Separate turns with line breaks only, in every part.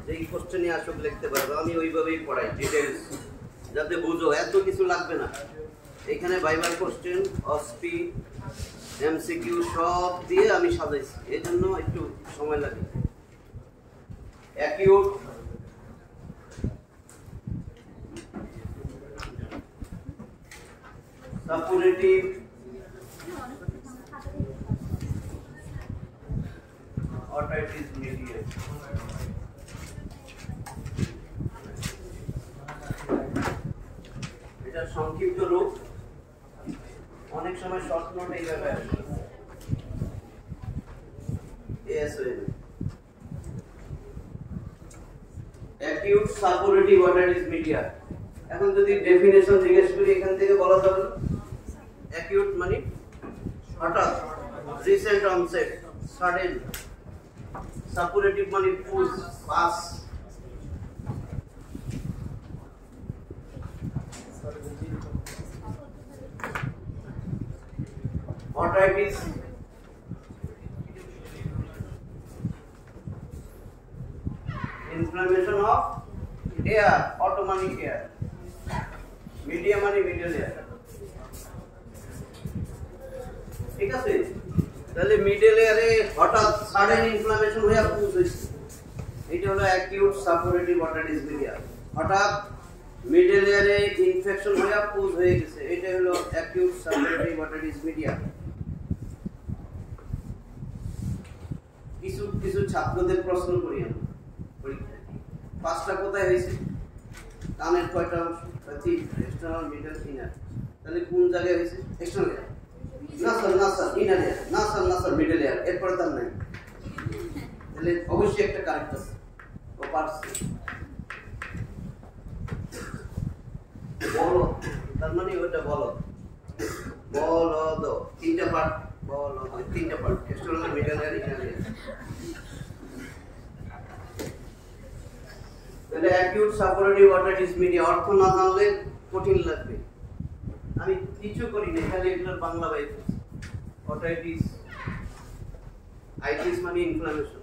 যে কোশ্চেনে আসুক লিখতে পারবে, আমি ওইভাবেই পড়াই ডিটেইলস, যাতে বুঝো, এত কিছু লাগবে না। এখানে ভাইবার কোশ্চেন, অসপি, এমসিকিউ সব দিয়ে আমি সাজাইছি, এই জন্য একটু সময় লাগে। Acute, suppurative, otitis media. এটা সংক্ষিপ্ত রূপ, অনেক সময় শর্ট নোট এইভাবে আসে, ASOM. Acute suppurative otitis media. এখন যদি ডেফিনেশন জিজ্ঞেস করি, এখান থেকে বলা যাবে অ্যাকিউট মানে হঠাৎ, রিসেন্ট অনসেট, সাডেন। সাপুরেটিভ মানে pus, pus. Otitis inflammation of ear, অটোমানিক এয়ার। মিডিয়া মানে মিডল এয়ার, ঠিক আছে? তাহলে মিডল এয়ারে হঠাৎ সাডেন ইনফ্লামেশন হয়ে পুশ হইছে, এটা হলো অ্যাকিউট সাপুরেটিভ অটাইটিস মিডিয়া। হঠাৎ মিডল এয়ারে ইনফেকশন হয়ে পুশ হয়ে গেছে, এটা হলো অ্যাকিউট সাপুরেটিভ অটাইটিস মিডিয়া। কিছু কিছু ছাত্রদের প্রশ্ন করি আমি পরীক্ষায়, পাঁচটা কোথায় হয়েছে? কানের কয়টা অংশ? External, middle, inner. তাহলে কোন জায়গায় হয়েছে? এক্সটার্নাল। না স্যার ইনার এয়ার, না স্যার মিডল এয়ার, এরপরে তার নাই। তাহলে অবশ্যই একটা কারেক্ট আছে, ও পারছে। বলো, তার মানে ওটা বলো, বলদ, তিনটা পার্ট, বলদ, তিনটা part, external, middle air, inner air. তাহলে অ্যাকিউট সাপুরেটিভ অটাইটিস মিডিয়া অর্থ না জানলে কঠিন লাগবে। আমি কিছু করি না, খালি এগুলোর বাংলা বাইরে। অটাইটিস, আইটিস মানে ইনফ্লামেশন,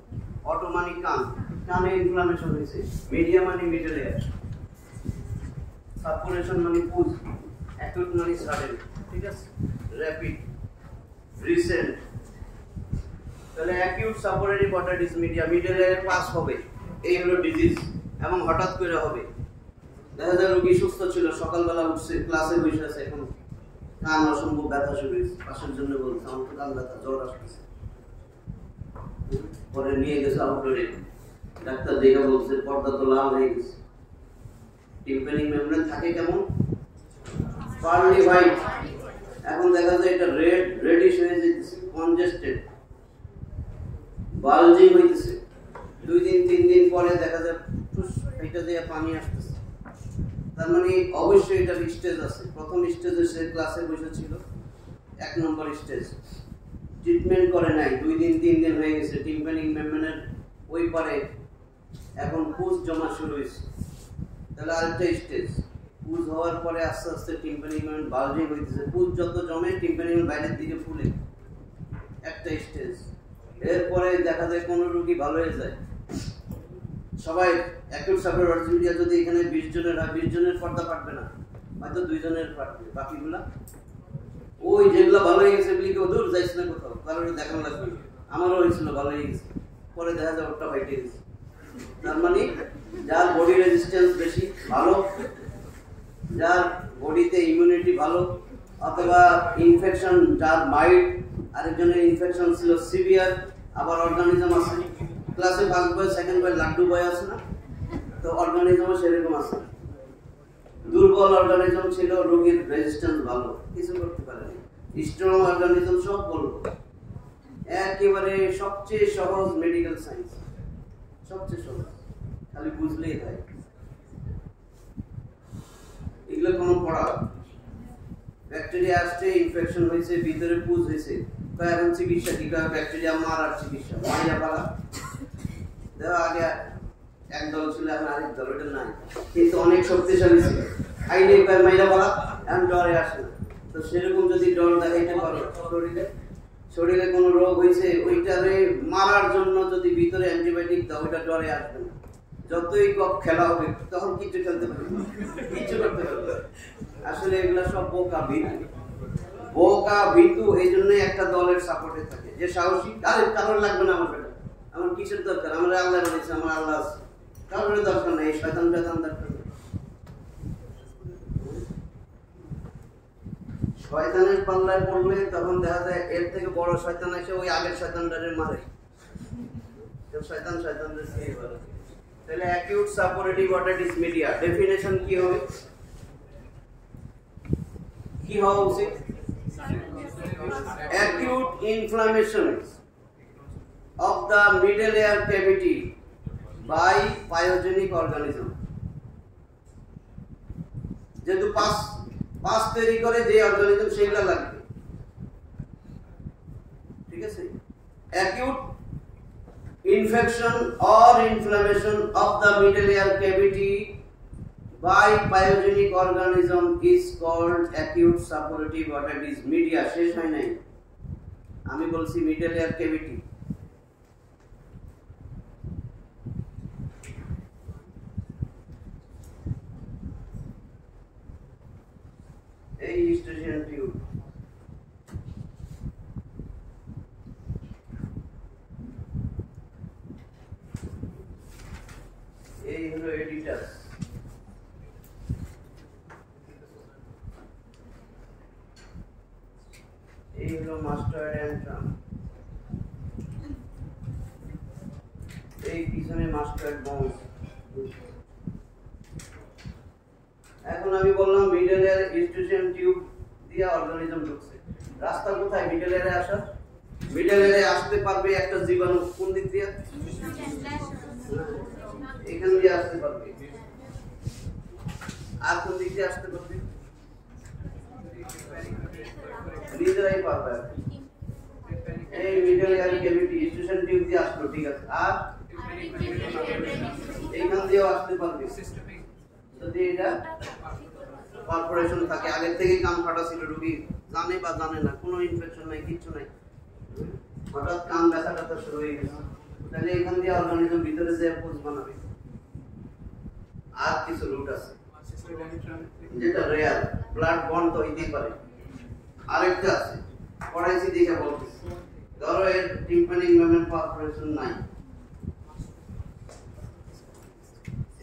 অটো মানে কান, কানে ইনফ্লামেশন হয়েছে, মিডিয়া মানে মিডল এয়ার, সাপুরেশন মানে পুজ, অ্যাকিউট মানে সাডেন, ঠিক আছে? Rapid, recent. তাহলে acute suppurative otitis media middle এয়ারে পাস হবে, এই হলো ডিজিজ, এবং হঠাৎ করে হবে। দেখা যায় রোগী সুস্থ ছিল, সকালবেলা উঠছে, ক্লাসে বসে আছে, এখন কান অসম্ভব ব্যথা শুরু হয়েছে, পাশের জন্য বলছে আমার তো কান ব্যথা, জ্বর আসতেছে। পরে নিয়ে গেছে আউটডোরে, ডাক্তার দেখে বলছে পর্দা তো লাল হয়ে গেছে। টিম্প্যানিক মেমব্রেন থাকে কেমন? পার্লি হোয়াইট। এখন দেখা যায় এটা রেডিশ হয়ে যেতেছে, কনজেস্টেড, বালজিং হইতেছে। 2 দিন 3 দিন পরে দেখা যায় এটা দিয়ে পানি আসতেছে। তার মানে অবশ্যই এটা স্টেজ আছে। প্রথম স্টেজে সে ক্লাসে বসেছিল, 1 নম্বর স্টেজ, ট্রিটমেন্ট করে নাই, 2 দিন 3 দিন হয়ে গেছে, টিম্প্যানিক মেমব্রেনের ওই পারে এখন পুজ জমা শুরু হয়েছে। তাহলে আরেকটা স্টেজ, পুজ হওয়ার পরে আস্তে আস্তে টিম্প্যানিক মেমব্রেন বালজিং হইতেছে, পুজ যত জমে টিম্প্যানিক মেমব্রেন বাইরের দিকে ফুলে, একটা স্টেজ। এরপরে দেখা যায় কোন রোগী ভালো হয়ে যায়। সবাই অ্যাকিউট সাপুরেটিভ অটাইটিস মিডিয়া যদি এখানে 20 জনের হয়, 20 জনের পর্দা পারবে না, হয়তো 2 জনের পারবে, বাকিগুলা ওই যেগুলা ভালো হয়ে গেছে এগুলিকে দূর যাইছে না কোথাও, কারণ দেখানো লাগবে। আমারও হয়েছিল, ভালো হয়ে গেছে, পরে দেখা যায় ওটা ফাইটে গেছে। তার মানে যার বডি রেজিস্ট্যান্স বেশি ভালো, যার বডিতে ইমিউনিটি ভালো, অথবা ইনফেকশন যার মাইল্ড, আরেকজনের ইনফেকশন ছিল সিভিয়ার, আবার অর্গানিজম আছে। ক্লাসে first boy, second boy, laddoo boy আছে না, তো অর্গানিজমও সেরকম আছে। দুর্বল অর্গানিজম ছিল, রোগীর রেজিস্ট্যান্স ভালো, কিছু করতে পারেনি। স্ট্রং অর্গানিজম সব বলবো। একেবারে সবচেয়ে সহজ মেডিকেল সায়েন্স, সবচেয়ে সহজ, খালি বুঝলেই হয়। এগুলো কোনো পড়া, ব্যাকটেরিয়া আসছে, ইনফেকশন হয়েছে, ভিতরে পুজ হয়েছে, তো এখন চিকিৎসা কি করে? ব্যাকটেরিয়া মারার চিকিৎসা, মারিয়া পালা। দেখো আগে এক দল ছিল, এখন আরেক দল, ওটা নাই, কিন্তু অনেক শক্তিশালী ছিল। আইনে মাইরা পালা, এখন ডরে আসে না। তো সেরকম যদি ডর দেখাইতে পারো শরীরে কোনো রোগ হয়েছে, ওইটারে মারার জন্য যদি ভিতরে অ্যান্টিবায়োটিক দাও, ওইটা ডরে আসবে না। যতই কক খেলা হবে তখন কিছু খেলতে পারবে না, কিছু করতে পারবে না। আসলে এগুলা সব বোকা ভীতু। এই জন্য একটা দলের সাপোর্টে থাকে, যে সাহসী আরে কারোর লাগবে না, আমার বেটা আমার কিসের দরকার, আমার আল্লাহ বলেছে, আমার আল্লাহ আছে, কারোর দরকার নেই, শয়তান দরকার নেই। শয়তানের পাল্লায় পড়লে তখন দেখা যায় এর থেকে বড় শয়তান এসে ওই আগের শয়তানটারে মারে। শয়তানদের সেই বলে। তাহলে acute suppurative otitis media definition কি হবে, কি হওয়া উচিত? acute inflammation of the middle ear cavity by pyogenic organism। যেহেতু পাস তৈরি করে যে অর্গানিজম সেগুলা লাগবে, ঠিক আছে। acute infection or inflammation of the middle ear cavity by pyogenic organism is called acute suppurative otitis media। শেষ হয় নাই, আমি বলছি middle ear cavity। এই ইস্টোসিয়ান টিউব, এই হলো এডিটাস, এই হলো মাস্টার্ড অ্যান্ট্রাম, এই পিছনে মাস্টার্ড বোনস। এখন আমি বললাম মিডল এয়ার ইস্টোসিয়ান টিউব দিয়ে অর্গানিজম ঢুকছে, রাস্তা কোথায় মিডল এয়ারে আসার? মিডল এয়ারে আসতে পারবে একটা জীবাণু কোন দিক দিয়ে? এখান দিয়ে আসতে পারবে। আর কোন দিক দিয়ে আসতে পারবে? নিজেরাই পারবে। এই মিডল এয়ার ক্যাভিটি ইস্টোসিয়ান টিউব দিয়ে আসলো, ঠিক আছে। আর এইখান দিয়েও আসতে পারবে যদি এটা পারফোরেশন থাকে, আগের থেকে কান ফাটা ছিল, রোগী জানে বা জানে না, কোনো ইনফেকশন নাই, কিচ্ছু নাই, হঠাৎ কান ব্যথা ব্যথা শুরু হয়ে গেছে, তাহলে এখান দিয়ে অর্গানিজম ভিতরে যে পুষ বানাবে। আর কিছু রুট আছে যেটা রেয়ার, ব্লাড বন্ড তো হইতেই পারে। আরেকটা আছে পড়াইছি দেখে বলতেছি, ধরো এর টিম্পানিক মেমব্রেন পারফোরেশন নাই,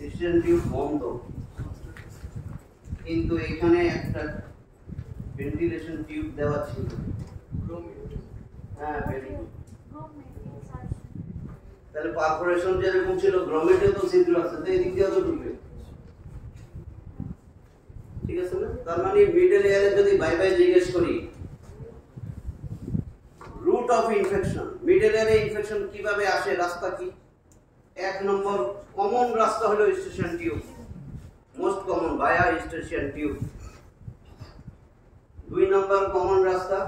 ইস্টোসিয়ান টিউব বন্ধ, কিন্তু এখানে একটা ভেন্টিলেশন টিউব দেওয়া ছিল। হ্যাঁ, তাহলে পারফোরেশন যেরকম ছিল, গ্রমেটেও তো ছিদ্র আছে, তো এদিক দিয়ে তো ঢুকবে, ঠিক আছে না? তার মানে মিডল এয়ারে যদি বাই জিজ্ঞেস করি রুট অফ ইনফেকশন, মিডল এয়ারে ইনফেকশন কিভাবে আসে, রাস্তা কি? এক নম্বর কমন রাস্তা হলো eustachian tube, most common via eustachian tube. দুই নম্বর কমন রাস্তা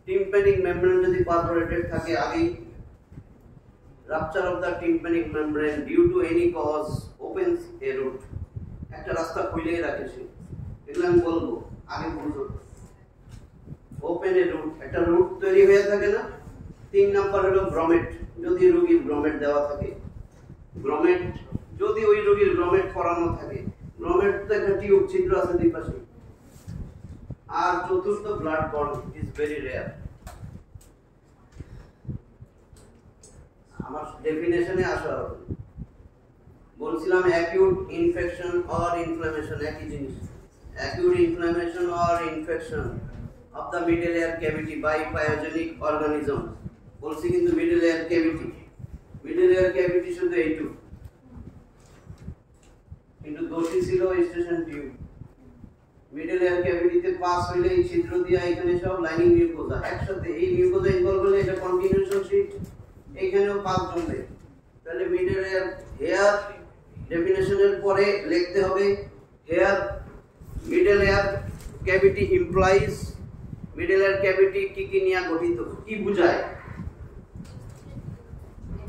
টিম্পানিক মেমব্রেন যদি পারফোরেটেড থাকে, আগেই rupture of the tympanic membrane due to any cause opens a route, একটা রাস্তা খুলেই রাখে সে, এগুলো আমি বলবো, আগে বুঝো। ওপেন এ রুট, একটা রুট তৈরি হয়ে থাকে না। তিন নম্বর হলো গ্রমেট, যদি রোগীর গ্রমেট দেওয়া থাকে, গ্রমেট যদি ওই রোগীর গ্রমেট করানো থাকে, গ্রমেট তো একটা টিউব ছিদ্র আছে দুই পাশে। আর চতুর্থ blood bond is very rare. আমার ডেফিনেশনে আসা হবে, বলছিলাম অ্যাকিউট ইনফেকশন অর ইনফ্লামেশন একই জিনিস, acute inflammation or infection of the middle ear cavity by pyogenic organism. বলছি কিন্তু middle ear cavity, middle ear cavity শুধু এইটুকু, কিন্তু দোষী ছিল ইস্টোসিয়ান টিউব। মিডল এয়ার ক্যাভিটিতে পাস হইলে এই ছিদ্র দিয়ে এখানে সব লাইনিং মিউকোজা একসাথে, এই মিউকোজা ইনভলভ হলে এটা কন্টিনিউশন শীট, এইখানেও পাস জমবে। তাহলে মিডল এয়ার হেয়ার ডেফিনেশনের পরে লিখতে হবে here middle ear cavity implies, middle ear cavity কি কি নিয়ে গঠিত, কি বোঝায়?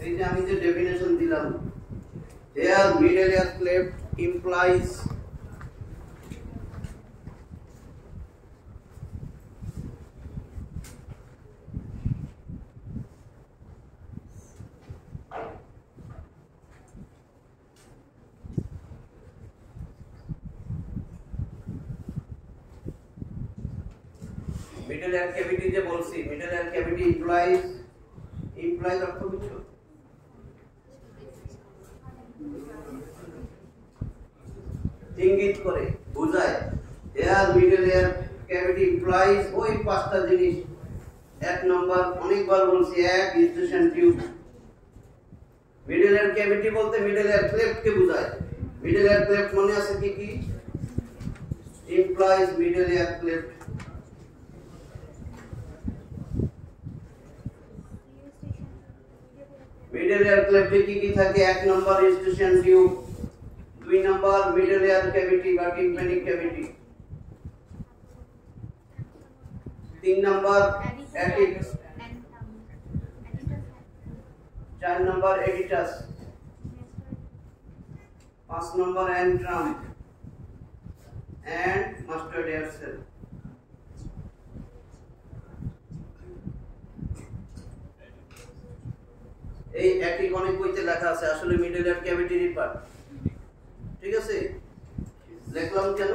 এই যে আমি যে ডেফিনেশন দিলাম, here middle ear cleft implies ear cavity যে বলছি, মিডল এয়ার ক্যাভিটি ইমপ্লাইজ অর্থ বুঝছো? ইঙ্গিত করে, বোঝায়। Ear middle ear cavity implies ওই পাঁচটা জিনিস। এক নম্বর, অনেকবার বলছি, এক eustachian tube. Middle ear cavity বলতে মিডল এয়ার ক্লেফট কে বোঝায়। মিডল এয়ার ক্লেফট মনে আছে কি কি? Implies middle ear cleft. Middle ear ক্লেফটে কি কি থাকে? এক নম্বর স্টেশন টিউব, দুই নম্বর মিডল এয়ার ক্যাভিটি বা টিম্প্যানিক ক্যাভিটি, তিন নম্বর অ্যাটিক, চার নম্বর এডিটাস, পাঁচ নম্বর antrum and mastoid air sell. এই অ্যাটিক অনেক বইতে লেখা আছে, আসলে মিডল এয়ার ক্যাভিটির পার্ট। ঠিক আছে, লিখলাম কেন?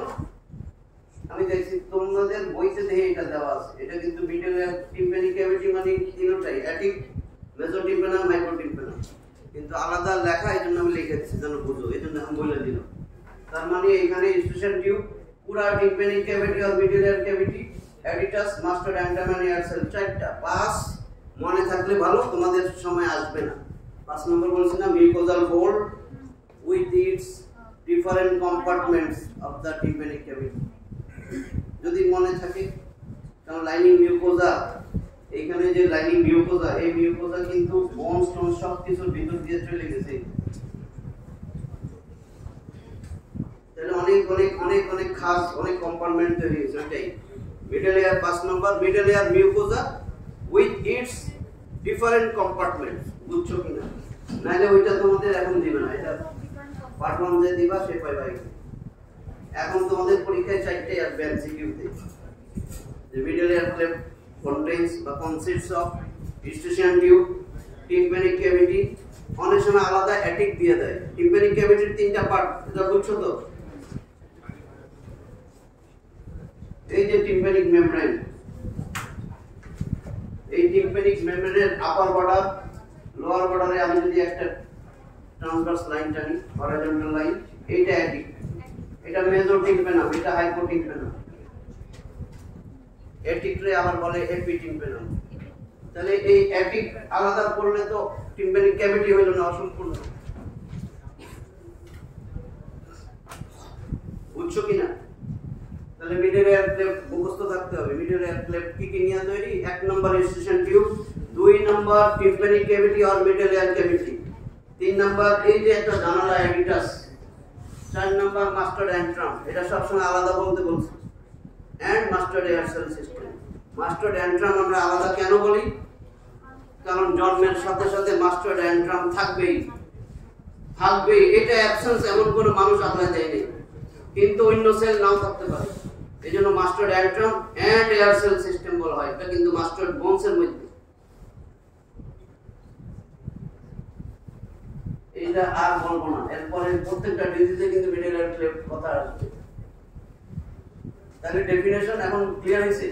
আমি দেখছি তোমাদের বইতে দেখে এটা দেওয়া আছে। এটা কিন্তু মিডল এয়ার টিম্প্যানিক ক্যাভিটি মানে তিনটাই, অ্যাটিক, মেজর টিম্প্যানাম, মাইক্রো টিম্প্যানাম, কিন্তু আলাদা লেখা, এজন্য আমি লিখে দিচ্ছি যেন বুঝো, এজন্য আমি বলে দিলাম। তার মানে এখানে স্টেশন টিউব, পুরা টিম্প্যানিক ক্যাভিটি আর middle ear cavity, aditus, mastoid antrum and air cell, চারটা। পাঁচ মনে থাকলে ভালো, তোমাদের সময় আসবে না। 5 নম্বর বলছি না, mucosal fold with its different compartments of the tympanic cavity. যদি মনে থাকে, কারণ লাইনিং মিউকোজা, এইখানে যে লাইনিং মিউকোজা, এই মিউকোজা কিন্তু বোনস টোন সব কিছুর ভিতর দিয়ে চলে গেছে। তাহলে অনেক অনেক অনেক অনেক খাস অনেক কম্পার্টমেন্ট তৈরি হয়েছে। ওইটাই মিডল এয়ার। 5 নম্বর, middle ear mucosa with its different compartments. বুঝছো কিনা? নাইলে ওইটা তোমাদের এখন দিবে না, এটা পার্ট 1 যে দিবা সে পাইবা। এখন তোমাদের পরীক্ষায় 4টে আসবে এমসিকিউতে। The middle ear cleft contains বা consists of eustachian tube, tympanic cavity, অনেক সময় আলাদা অ্যাটিক দিয়ে দেয়। tympanic cavity এর 3টা পার্ট, এটা বুঝছো তো? এই যে tympanic membrane, এই tympanic membrane এর আপার বর্ডার, লোয়ার বর্ডারে আমি যদি একটা ট্রান্সভার্স লাইন টানি, হরাইজন্টাল লাইন, এইটা অ্যাটিক, এটা মেজর টিম্প্যানাম, এটা হাইপো টিম্প্যানাম। অ্যাটিকরে আবার বলে এপি টিম্প্যানাম। তাহলে এই অ্যাটিক আলাদা করলে তো টিম্প্যানিক ক্যাভিটি হইল না, অসম্পূর্ণ। বুঝছো কিনা? তাহলে মিডল এয়ার ক্লেফট মুখস্থ থাকতে হবে। মিডল এয়ার ক্লেফট কি কি নিয়ে তৈরি? 1 নম্বর স্টেশন টিউব, 2 নম্বর tympanic cavity or middle ear cavity, 3 নম্বর এই যে একটা জানালা এডিটাস, 4 নম্বর মাস্টার্ড অ্যান্ট্রাম, এটা সবসময় আলাদা বলতে বলছি, and mastoid air cell system. Mastoid antrum আমরা আলাদা কেন বলি? কারণ জন্মের সাথে সাথে মাস্টার্ড অ্যান্ট্রাম থাকবেই। এটা অ্যাবসেন্স এমন কোনো মানুষ আলাদা দেয়নি, কিন্তু অন্য সেল নাও থাকতে পারে। এইজন্য mastoid antrum and air cell system বলা হয়। এটা কিন্তু মাস্টার্ড বোনস এর মধ্যে। এটা আর বলবো না, এরপরে প্রত্যেকটা ডিজিজে কিন্তু মিডল এয়ার ক্লেফট কথা আসবে। তাহলে ডেফিনেশন এখন ক্লিয়ার হইছে।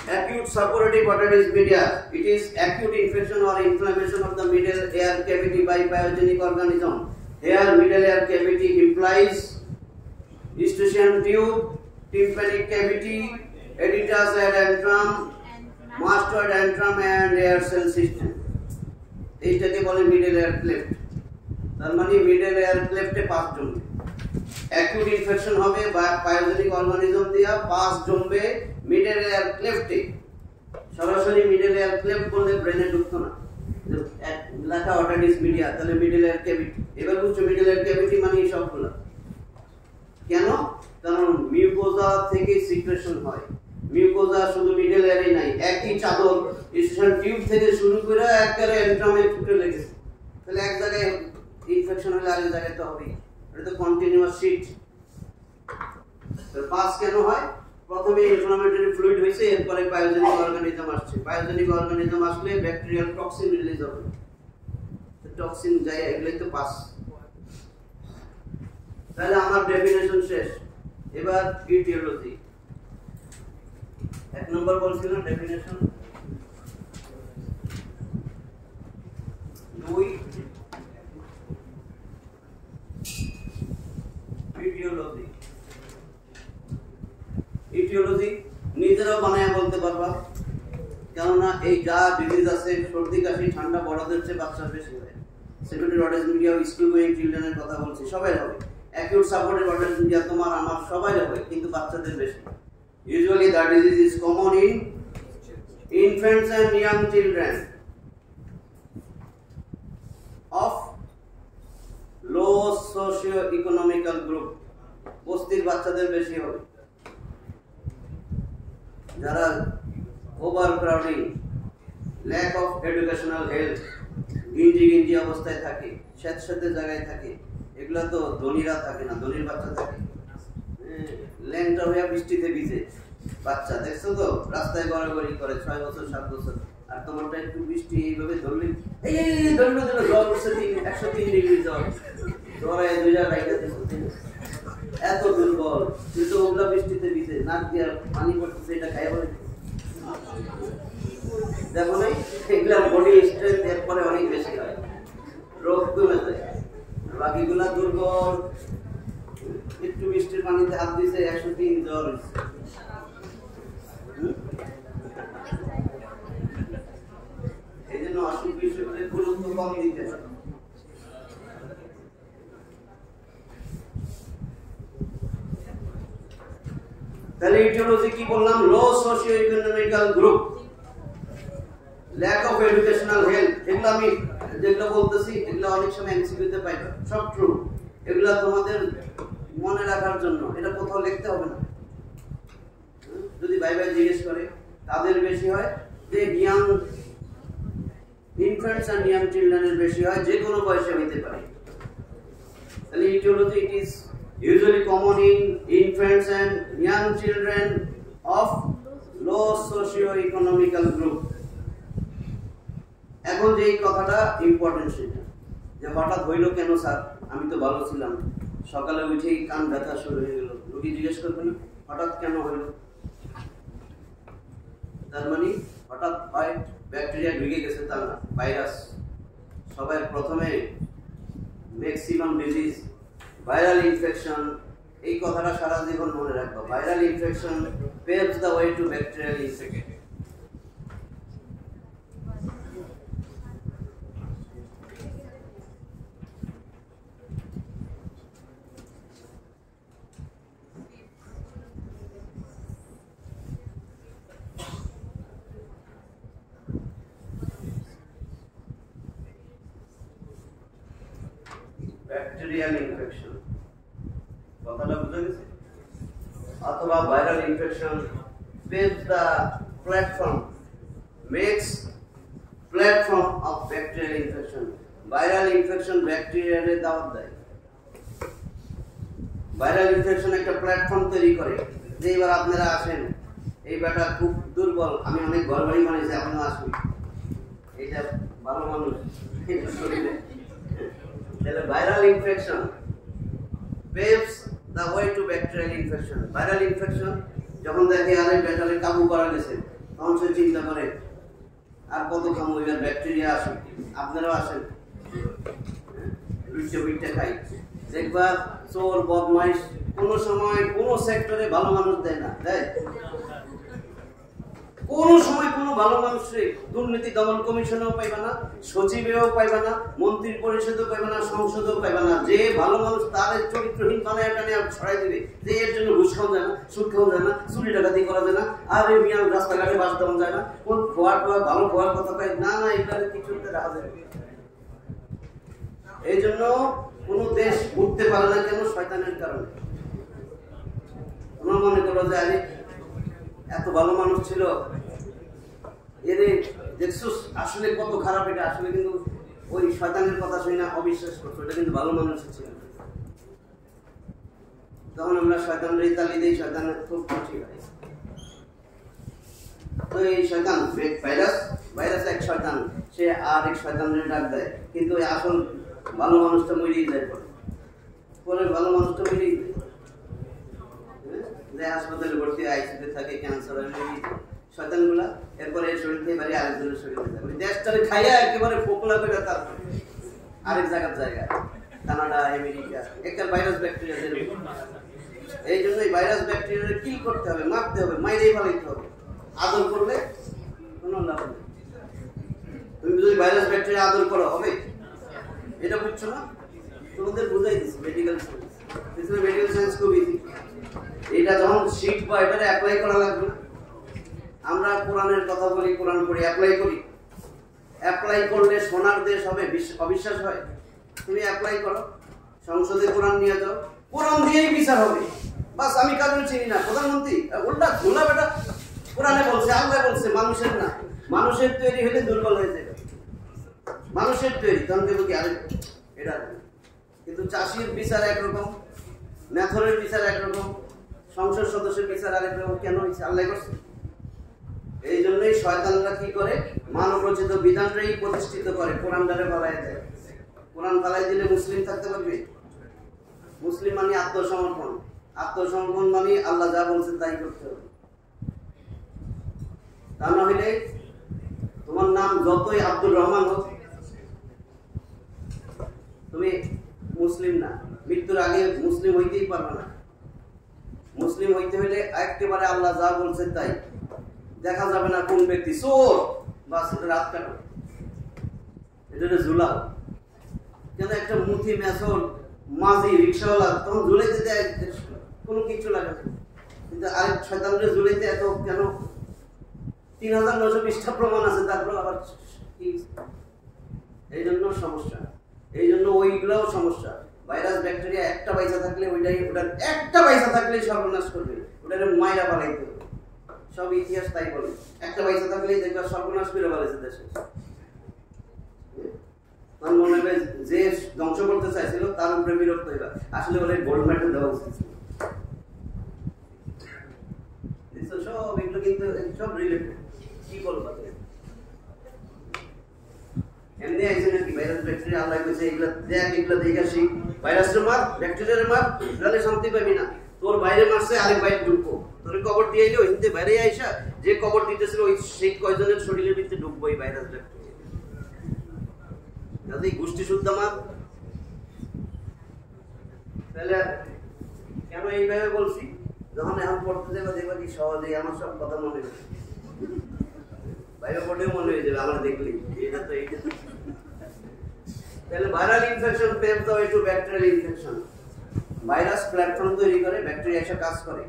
acute suppurative otitis media, it is acute infection or inflammation of the middle ear cavity by pathogenic organism. Here middle ear cavity implies eustachian tube, tympanic cavity, edetas and antrum, mastoid antrum and air cell system. এইটাকে বলে middle ear cleft. তার মানে middle ear ক্লেফটে 5 জমবে। Acute infection হবে বা পাথোজেনিক organism দিয়া 5 জমবে middle ear ক্লেফটে। সরাসরি মিডল এয়ার ক্লেফট বললে ব্রেনে ঢুকতো না, লেখা অটিটিস মিডিয়া, তাহলে মিডল এয়ার ক্যাভিটি। এবার বুঝছো মিডল এয়ার ক্যাভিটি মানে সবগুলো কেন? কারণ মিউকোজা থেকে সিক্রেশন হয়। মিউকোজা শুধু মিডল এয়ারে নাই, একই চাদর স্টেশন টিউব থেকে শুরু করে একবারে এন্ট্রামে ছুটে লেগেছে। তাহলে এক জায়গায় ইনফেকশন হলে আরেক জায়গায় তো হবেই, এটা তো কন্টিনিউয়াস শিট। তো পাস কেন হয়? প্রথমে ইনফ্লামেটরি ফ্লুইড হইছে, এরপরে পাথোজেনিক অর্গানিজম আসছে। পাথোজেনিক অর্গানিজম আসলে ব্যাকটেরিয়াল টক্সিন রিলিজ হবে, তো টক্সিন যায়, এগুলাই তো পাস। তাহলে আমার ডেফিনেশন শেষ। এবার ইটিওলজি। এক নম্বর বলছিল ডেফিনেশন, 2 ইটিওলজি। ইটিওলজি নিজেরাও বানায় বলতে পারবা, কেননা এই যা ডিজিজ আছে সর্দি কাশি ঠান্ডা বড়দের চেয়ে বাচ্চার বেশি হয়। Secondary otitis media school going চিলড্রেনের কথা বলছি, সবাই হবে। অ্যাকিউট সাপোর্টেড অটিজম মিডিয়া তোমার আমার সবাই হবে, কিন্তু বাচ্চাদের বেশি। Usually the disease is common in infants and young children of low socio economical group. বস্তির বাচ্চাদের বেশি হবে, যারা over crowding, lack of educational health, গিঞ্জি অবস্থায় থাকে, স্যাঁতস্যাঁতে জায়গায় থাকে, এগুলা তো ধনীরা থাকে না, ধনীর বাচ্চা থাকে। ল্যাংটা হয়ে বৃষ্টিতে ভিজে বাচ্চা দেখছো তো, রাস্তায় গড়াগড়ি করে 6 বছর 7 বছর। আর তোমারটা একটু বৃষ্টি এইভাবে ধরলে এই ধরলো জ্বর উঠছে 103 ডিগ্রি জ্বর, জ্বরে 2 রাইখা দিচ্ছে, এত দুর্বল। কিন্তু ওগুলা বৃষ্টিতে ভিজে নাক দিয়ে পানি পড়তেছে, এটা খাই বলে দেখো নাই, এগুলা বডি স্ট্রেংথ এরপরে অনেক বেশি হয়, রোগ কমে যায়। বাকিগুলা দুর্বল, একটু বৃষ্টির পানিতে হাত দিছে 103 জ্বর হয়েছে। এই জন্য অসুখ বিসুখের গুরুত্ব কম দিতে হয়। তাহলে ইটিওলজি কি বললাম? Low socio economical group, lack of educational health. এগুলো আমি যেগুলো বলতেছি এগুলো অনেক সময় এমসিকিউতে পাইবা, সব ট্রু। এগুলো তোমাদের মনে রাখার জন্য, এটা কোথাও লিখতে হবে না। যদি ভাই জিজ্ঞেস করে তাদের বেশি হয়, যে ইয়াং ইনফ্যান্টস এন্ড ইয়াং চিলড্রেনের বেশি হয়, যে কোনো বয়সে হইতে পারে। তাহলে etiology it is usually common in infants and young children of low socio-economical group. এখন যে কথাটা ইম্পর্টেন্ট সেটা, যে হঠাৎ হইল কেন স্যার, আমি তো ভালো ছিলাম, সকালে উঠেই কান ব্যথা শুরু হয়ে গেল, রোগী জিজ্ঞেস করবে না হঠাৎ কেন হইল? তার মানে হঠাৎ হয় ব্যাকটেরিয়া ঢুকে গেছে, তার না ভাইরাস। সবাই প্রথমে ম্যাক্সিমাম ডিজিজ ভাইরাল ইনফেকশন, এই কথাটা সারা জীবন মনে রাখবো। Viral infection paves the way to bacterial infection. Bacterial infection কথাটা বুঝা গেছে, অথবা viral infection paves the platform, makes platform of bacterial infection. Viral infection ব্যাকটেরিয়ার দাওয়াত দেয়। ভাইরাল ইনফেকশন একটা প্ল্যাটফর্ম তৈরি করে, যে এবার আপনারা আসেন, এই ব্যাটা খুব দুর্বল, আমি অনেক ঘর বাড়ি বানিয়েছি, আপনারা আসুন, এটা ভালো মানুষ, এটা শরীরে। তাহলে viral infection paves the way to bacterial infection. Viral infection যখন দেখে আরে ব্যাটারে কাবু করা গেছে, তখন সে চিন্তা করে আর কত খামু, এবার ব্যাকটেরিয়া আসুক, আপনারাও আসেন, লুচে খাই। দেখবা চোর বদমাইশ কোনো সময় কোনো সেক্টরে ভালো মানুষ দেয় না, দেয়? কোনো সময় কোনো ভালো মানুষে দুর্নীতি দমন কমিশনেও পাইবা না, সচিবেও পাইবা না, মন্ত্রী পরিষদেও পাইবা না, সংসদেও পাইবা না। যে ভালো মানুষ তাদের চরিত্রহীন বানায় টানে ছড়াই দিবে, যে এর জন্য ঘুষ খাওয়া যায় না, সুদ খাওয়া যায় না, চুরি ডাকাতি করা যায় না, আর এই মিয়ান রাস্তাঘাটে বাস দেওয়া যায় না, কোন খোয়ার ভালো খোয়ার কথা পাই না, না এগুলো কিছুতে রাখা যাবে। এই জন্য কোন দেশ উঠতে পারে না কেন? শয়তানের কারণে। তোমরা মনে করো যে আরে এত ভালো মানুষ ছিল, এরে দেখছো আসলে কত খারাপ, এটা আসলে কিন্তু ওই শয়তানের কথা শুনে না অবিশ্বাস করছো, এটা কিন্তু ভালো মানুষ ছিল। তখন আমরা শয়তানের ইতালি দিই, শয়তানের খুব খুশি হয়। তো এই শয়তান ভাইরাস এক শয়তান, সে আর এক শয়তানের ডাক দেয়, কিন্তু ওই আসল ভালো মানুষটা মরেই যায়, পরে ভালো মানুষটা মরেই যায়। যে হাসপাতালে ভর্তি আইসিইউতে থাকে, ক্যান্সার হলে শয়তানগুলা এরপরে শরীর থেকে বাইরে আরেকজনের শরীরে যায়, মানে দেশটারে খাইয়া একেবারে ফোকলা করে তারপর আরেক জায়গা কানাডা, আমেরিকা, একটা ভাইরাস ব্যাকটেরিয়া। এই জন্য এই ভাইরাস ব্যাকটেরিয়া কিল করতে হবে, মারতে হবে, মাইরেই ফেলাইতে হবে। আদর করলে কোনো লাভ নেই। তুমি যদি ভাইরাস ব্যাকটেরিয়া আদর করো হবে? এটা বুঝছো না? তোমাদের বুঝাই দিচ্ছি মেডিকেল সায়েন্স। মেডিকেল সায়েন্স খুব ইজি। এটা যখন শিখবা এটারে অ্যাপ্লাই করা লাগবে না। আমরা কোরআনের কথা বলি, কোরআন পড়ি, অ্যাপ্লাই করি। অ্যাপ্লাই করলে সোনার দেশ হবে, অবিশ্বাস হয়? তুমি অ্যাপ্লাই করো, সংসদে কোরআন নিয়ে যাও, কোরআন দিয়েই বিচার হবে। বাস, আমি কারণ চিনি না, প্রধানমন্ত্রী উল্টা ধুলা বেটা, কোরআনে বলছে, আল্লাহ বলছে, মানুষের না। মানুষের তৈরি হলে দুর্বল হয়ে যাবে। মানুষের তৈরি তখন কেবল কি আরেক এটা। কিন্তু চাষির বিচার একরকম, ম্যাথরের বিচার একরকম, সংসদ সদস্যের বিচার আরেক রকম। কেন হয়েছে? আল্লাহ করছে। এই জন্যই শয়তানরা কি করে, মানব রচিত বিধানটাই প্রতিষ্ঠিত করে, কোরআন দ্বারা ফালাই দেয়। কোরআন ফালাই দিলে মুসলিম থাকতে পারবে? মুসলিম মানে আত্মসমর্পণ। আত্মসমর্পণ মানে আল্লাহ যা বলছেন তাই করতে হবে। তা না হইলে তোমার নাম যতই আব্দুর রহমান হোক, তুমি মুসলিম না। মৃত্যুর আগে মুসলিম হইতেই পারবে না। মুসলিম হইতে হইলে একেবারে আল্লাহ যা বলছেন তাই। দেখা যাবে না কোন ব্যক্তি চোর, বাস এটা রাত কাটো, এটা ঝুলাও। কেন একটা মুথি মেসর মাঝি রিক্সাওয়ালা তখন ঝুলাইতে দেয়, কোনো কিছু লাগে না। কিন্তু আরেক শয়তানরে ঝুলাইতে এত কেন? 3920টা প্রমাণ আছে, তারপর আবার এই জন্য সমস্যা। এই জন্য ওইগুলাও সমস্যা। ভাইরাস ব্যাকটেরিয়া একটা পয়সা থাকলে ওইটাই, ওটার একটা পয়সা থাকলে সর্বনাশ করবে, ওটারে মাইরা পালাইতে হবে। সব ইতিহাস তাই বলে, একটা পয়সা থাকলেই দেখবা সর্বনাশ করে পালাইছে দেশে। তার মনে হবে যে ধ্বংস করতে চাইছিল তার উপরে বিরক্ত হইবা, আসলে ওরে গোল্ড মেডেল দেওয়া উচিত। সব এগুলো কিন্তু সব রিলেটেড। কি বলবো এমনি আইছে নাকি ভাইরাস ব্যাকটেরিয়া? আল্লাহ কইছে এগুলা দেখ, এগুলা দেখে শিখ। ভাইরাসের মার, ব্যাকটেরিয়ার মার, তাহলে শান্তি পাবি না। তোর বাইরে মারছে, আরেক বাইরে ঢুকবো, তোর কবর দিয়ে আইলো, হিন্দে বাইরে আইসা যে কবর দিতেছিল ওই সেই কয়জনের শরীরের ভিতরে ঢুকবো এই ভাইরাস ব্যাকটেরিয়া। যদি গোষ্ঠী শুদ্ধ মার, তাহলে কেন এইভাবে বলছি? যখন এখন পড়তে যাবে দেখবা কি সহজেই আমার সব কথা মনে হবে, বাইরে পড়লেও মনে হয়ে যাবে আমার দেখলেই এটা তো এইটা। তাহলে viral infection paves the way to bacterial infection. Virus platform তৈরি করে, ব্যাকটেরিয়া এসে কাজ করে।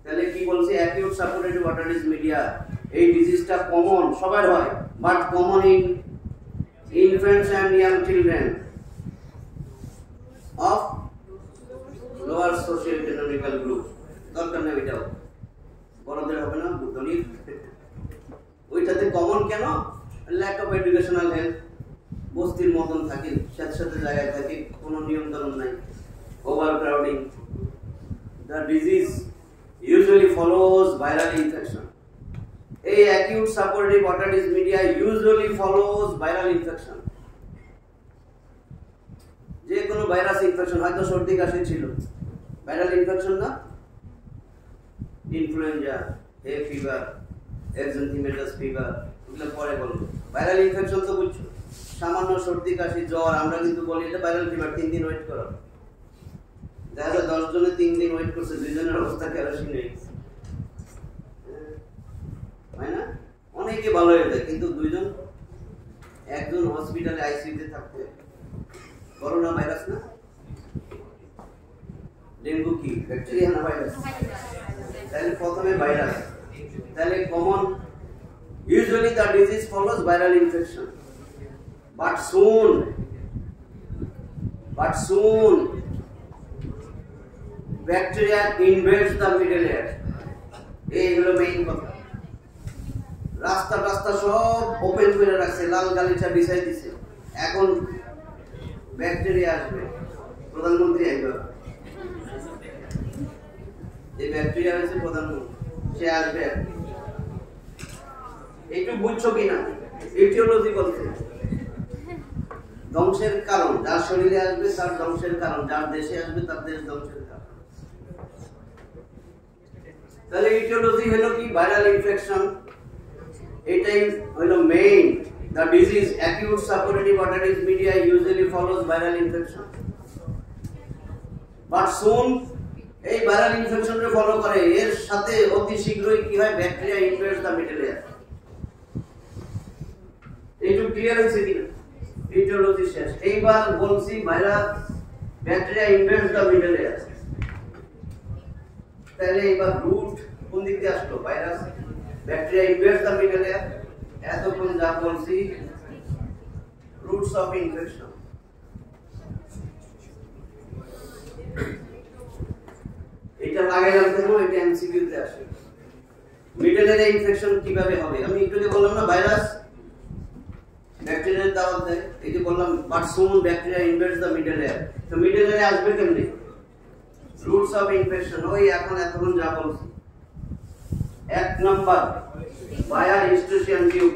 তাহলে কি বলছি? Acute suppurative otitis media. এই ডিজিজটা কমন, সবার হয়, but common in infants and young children of lower social economical group. দরকার নেই ওইটাও, বড়দের হবে না, ধনীর। ওইটাতে কমন কেন? Lack of educational health. বস্তির মতন থাকি, সাথে জায়গায় থাকি, কোনো নিয়ম কানুন নাই, ওভারক্রাউডিং। The disease usually follows viral infection. A acute supportive otitis media usually follows viral infection. যে কোনো ভাইরাস ইনফেকশন, হয়তো সর্দি কাশি ছিল, ভাইরাল ইনফেকশন না? ইনফ্লুয়েঞ্জা, হে ফিভার, এক্সান্থিমেটাস ফিভার, এগুলো পরে বলবো। ভাইরাল ইনফেকশন তো বুঝছো, সামান্য সর্দি কাশি জ্বর, আমরা কিন্তু বলি এটা ভাইরাল ফিভার, 3 দিন ওয়েট করো। দেখা যায় 10 জনে 3 দিন ওয়েট করছে, 2 জনের অবস্থা কেরোসিন হয়ে গেছে, তাই না? অনেকে ভালো হয়ে যায়, কিন্তু 2 জন, একজন হসপিটালে আইসিইউতে থাকতে। করোনা ভাইরাস না? ডেঙ্গু কি ব্যাকটেরিয়া না ভাইরাস? তাহলে প্রথমে ভাইরাস। তাহলে common, usually the disease follows viral infection, but soon bacteria invades the middle air. এই হলো মেইন কথা। রাস্তা সব ওপেন করে রাখছে, লাল গালিচা বিছাই দিছে, এখন ব্যাকটেরিয়া আসবে, প্রধানমন্ত্রী আসবে। এই ব্যাকটেরিয়া হচ্ছে প্রধানমন্ত্রী, সে আসবে। একটু বুঝছো কিনা? ইটিওলজি বলছে ধ্বংসের কারণ, যার শরীরে আসবে তার ধ্বংসের কারণ, যার দেশে আসবে তার দেশ ধ্বংসের কারণ। তাহলে ইটিওলজি হলো কি ভাইরাল ইনফেকশন, এটাই হলো main. The disease acute suppurative otitis media usually follows viral infection, but soon এই ভাইরাল ইনফেকশন রে ফলো করে, এর সাথে অতি শীঘ্রই কি হয়, bacteria invades the middle layer. এইটু ক্লিয়ার হয়েছে কিনা? ইটিওলজি শেষ। এইবার বলছি virus bacteria invades the middle layer. তাহলে এবার রুট কোন দিক দিয়ে আসলো? Virus bacteria invades the middle layer. এতক্ষণ যা বলছি রুটস অফ ইনফেকশন। এটা লাগাইলাম কেন? এটা এমসিকিউ তে আসে। মিডল লেয়ার ইনফেকশন কিভাবে হবে? আমি একটু যে বললাম না ভাইরাস ব্যাকটেরিয়ার দাওয়াত দেয়, এই যে বললাম but soon bacteria invades the middle layer. তো মিডল লেয়ারে আসবে কেমনে? রুটস অফ ইনফেকশন ওই এখন এতক্ষণ যা বলছি। এক নাম্বার ভায়া ইন্টারস্টিশিয়াল টিউব।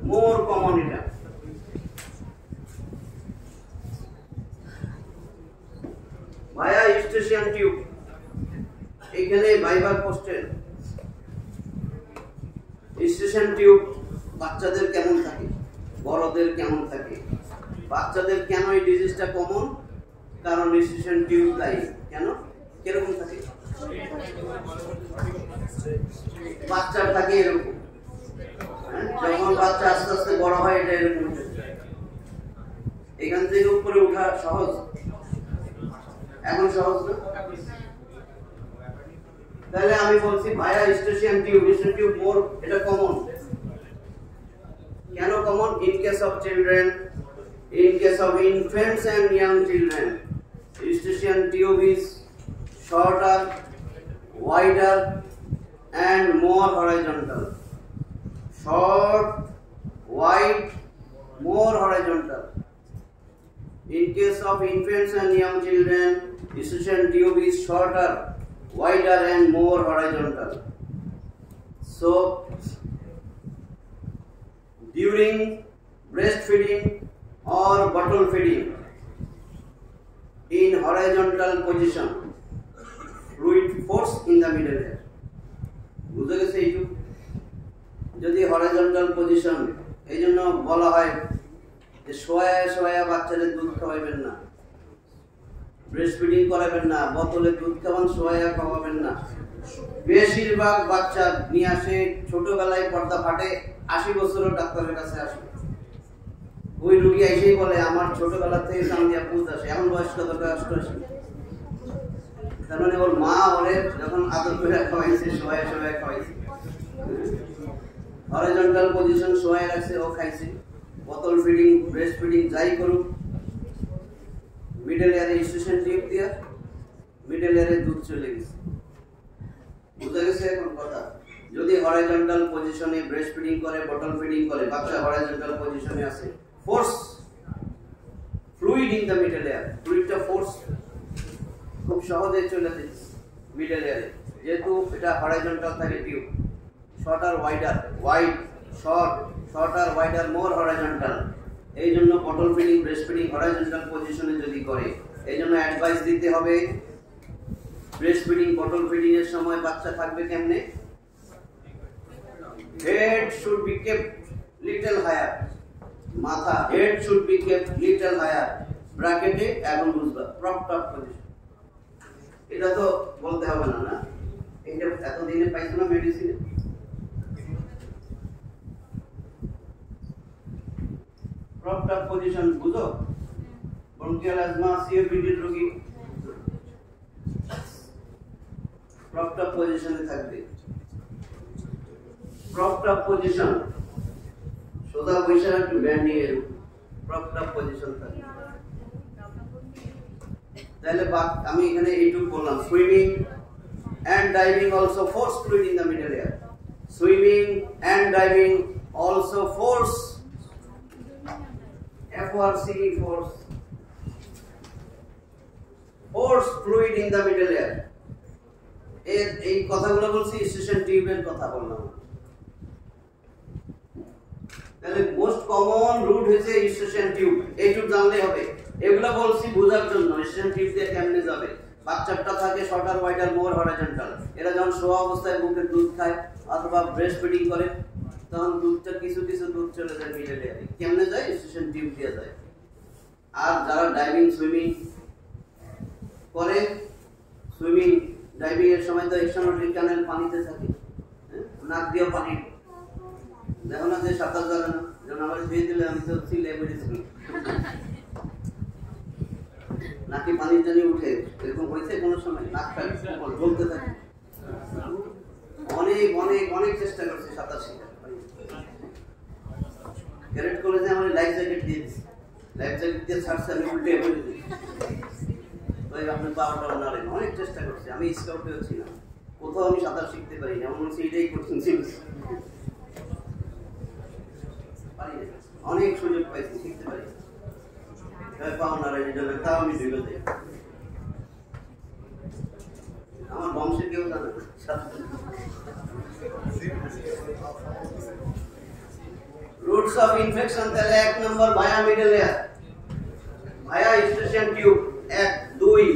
মোর কমন এটা। ভায়া ইন্টারস্টিশিয়াল টিউব এখানে ভাইবার পোস্টের ইন্টারস্টিশিয়াল টিউব বাচ্চাদের কেমন থাকে, বড়দের কেমন থাকে? বাচ্চাদের কেন এই ডিজিজটা কমন? কারণ ইন্টারস্টিশিয়াল টিউব তাই। কেন কিরকম থাকে? বাচ্চার থাকে এরকম, যখন বাচ্চা আস্তে আস্তে বড় হয় এটা এরকম। এখান থেকে উপরে ওঠা সহজ, এখন সহজ না? তাহলে আমি বলছি ভায়া ইন্টারস্টিশিয়াল টিউব মোর এটা কমন। কেন common? In case of children, in case of infants and young children, interstitial tube is shorter, wider and more horizontal. Short, wide, more horizontal. In case of infants and young children, incision tube is shorter, wider and more horizontal. So, during breastfeeding or bottle feeding, in horizontal position, fluid force in the middle layer. বুঝে গেছে? এইটুকু যদি horizontal position, এই জন্য বলা হয় যে শোয়া শোয়া বাচ্চাদের দুধ খাওয়াবেন না, ব্রেস্ট ফিডিং করাবেন না, বোতলে দুধ খাওয়ান, শোয়া খাওয়াবেন না। বেশিরভাগ বাচ্চা নিয়ে আসে ছোটবেলায় পর্দা ফাটে, 80 বছরও ডাক্তারের কাছে আসে। ওই রুগী এসেই বলে আমার ছোটবেলা থেকে কান দিয়া পুঁজ আসে। এখন বয়স কত? 88। তার মানে ওর মা ওরে যখন আদর করে খাওয়াইছে, শোয়া শোয়া খাওয়াইছে, হরাইজন্টাল পজিশন শোয়া রাখছে, ও খাইছে। বোতল ফিডিং, ব্রেস্ট ফিডিং যাই করুক, মিডল এয়ারে ইন্সট্রাকশন টিউব দিয়া মিডল এয়ারে দুধ চলে গেছে। বুঝা গেছে এখন কথা? যদি হরাইজন্টাল পজিশনে ব্রেস্ট ফিডিং করে, বোতল ফিডিং করে, বাচ্চা হরাইজন্টাল পজিশনে আছে, force fluid in the middle ear, ফ্লুইডটা ফোর্স খুব সহজে চলে যাচ্ছে মিডল এয়ারে, যেহেতু এটা হরাইজন্টাল থাকে tube. Shorter wider, wide short, shorter wider more horizontal. এই জন্য bottle feeding, breast feeding horizontal পজিশনে যদি করে, এই জন্য অ্যাডভাইস দিতে হবে ব্রেস্ট ফিডিং, বটল ফিডিং এর সময় বাচ্চা থাকবে কেমনে? Head should be kept little higher, মাথা head should be kept little higher, ব্র্যাকেটে এবং বুঝবা প্রপড আপ পজিশন। এটা তো বলতে হবে না, না? এটা এতদিনে পাইছো না মেডিসিনে? প্রপড আপ পজিশন বুঝো? ব্রঙ্কিয়াল অ্যাজমা, সিওপিডি রোগী প্রপড আপ পজিশনে থাকবে। প্রপড আপ পজিশন সোজা বসে একটু ব্যান্ডিং এর প্রপড আপ পজিশন থাকবে। তাহলে আমি এখানে এইটুকু বললাম, swimming and diving also force fluid in the middle ear. Swimming and diving also force, FRC force, force fluid in the middle ear. এই কথাগুলো বলছি, স্টেশন টিউবের কথা বললাম। তাহলে মোস্ট কমন রুট হচ্ছে ইস্টেশন টিউব, এইটুকু জানলে হবে। এগুলো বলছি বোঝার জন্য, ইস্টেশন টিউব দিয়ে কেমনে যাবে। বাচ্চাটা থাকে শর্টার ওয়াইডার মোর হরাইজন্টাল, এরা যখন শোয়া অবস্থায় বুকের দুধ খায় অথবা ব্রেস্ট ফিডিং করে তখন দুধটা কিছু কিছু দুধ চলে যায় মিডল এয়ারে, কেমনে যায়? ইস্টেশন টিউব দিয়ে যায়। আর যারা ডাইভিং সুইমিং করে, সুইমিং ডাইভিং এর সময় তো এক্সট্রামোটরি ক্যানেল পানিতে থাকে, নাক দিয়ে পানি, দেখো না যে সাঁতার জানে না, যেমন আমার ধুয়ে দিলে আমি তো সিলে বেরিয়েছি, নাকি পানির জানি উঠে, এরকম হয়েছে কোনো সময়? নাকটা বলতে থাকে। অনেক অনেক অনেক চেষ্টা করছে সাঁতার শেখার, ক্যারেট কলেজে আমার লাইফ জ্যাকেট দিয়ে দিচ্ছি, লাইফ জ্যাকেট দিয়ে ছাড়ছে, আমি উল্টে বলে দিই ভাই আপনি পাওয়াটা নাড়েন। অনেক চেষ্টা করছি, আমি স্কাউটে হচ্ছি না, কোথাও আমি সাঁতার শিখতে পারি না, মনে হচ্ছে এটাই করছেন, অনেক সুযোগ পাইছি, শিখতে পারি পাও নাড়াই যাবে, তাও আমি ডুবে যাই। আমার বংশের কেউ জানে না। রুটস অফ ইনফেকশন, তাহলে 1 নম্বর ভায়া মিডল এয়ার, ভায়া ইস্টেশন টিউব 1 2।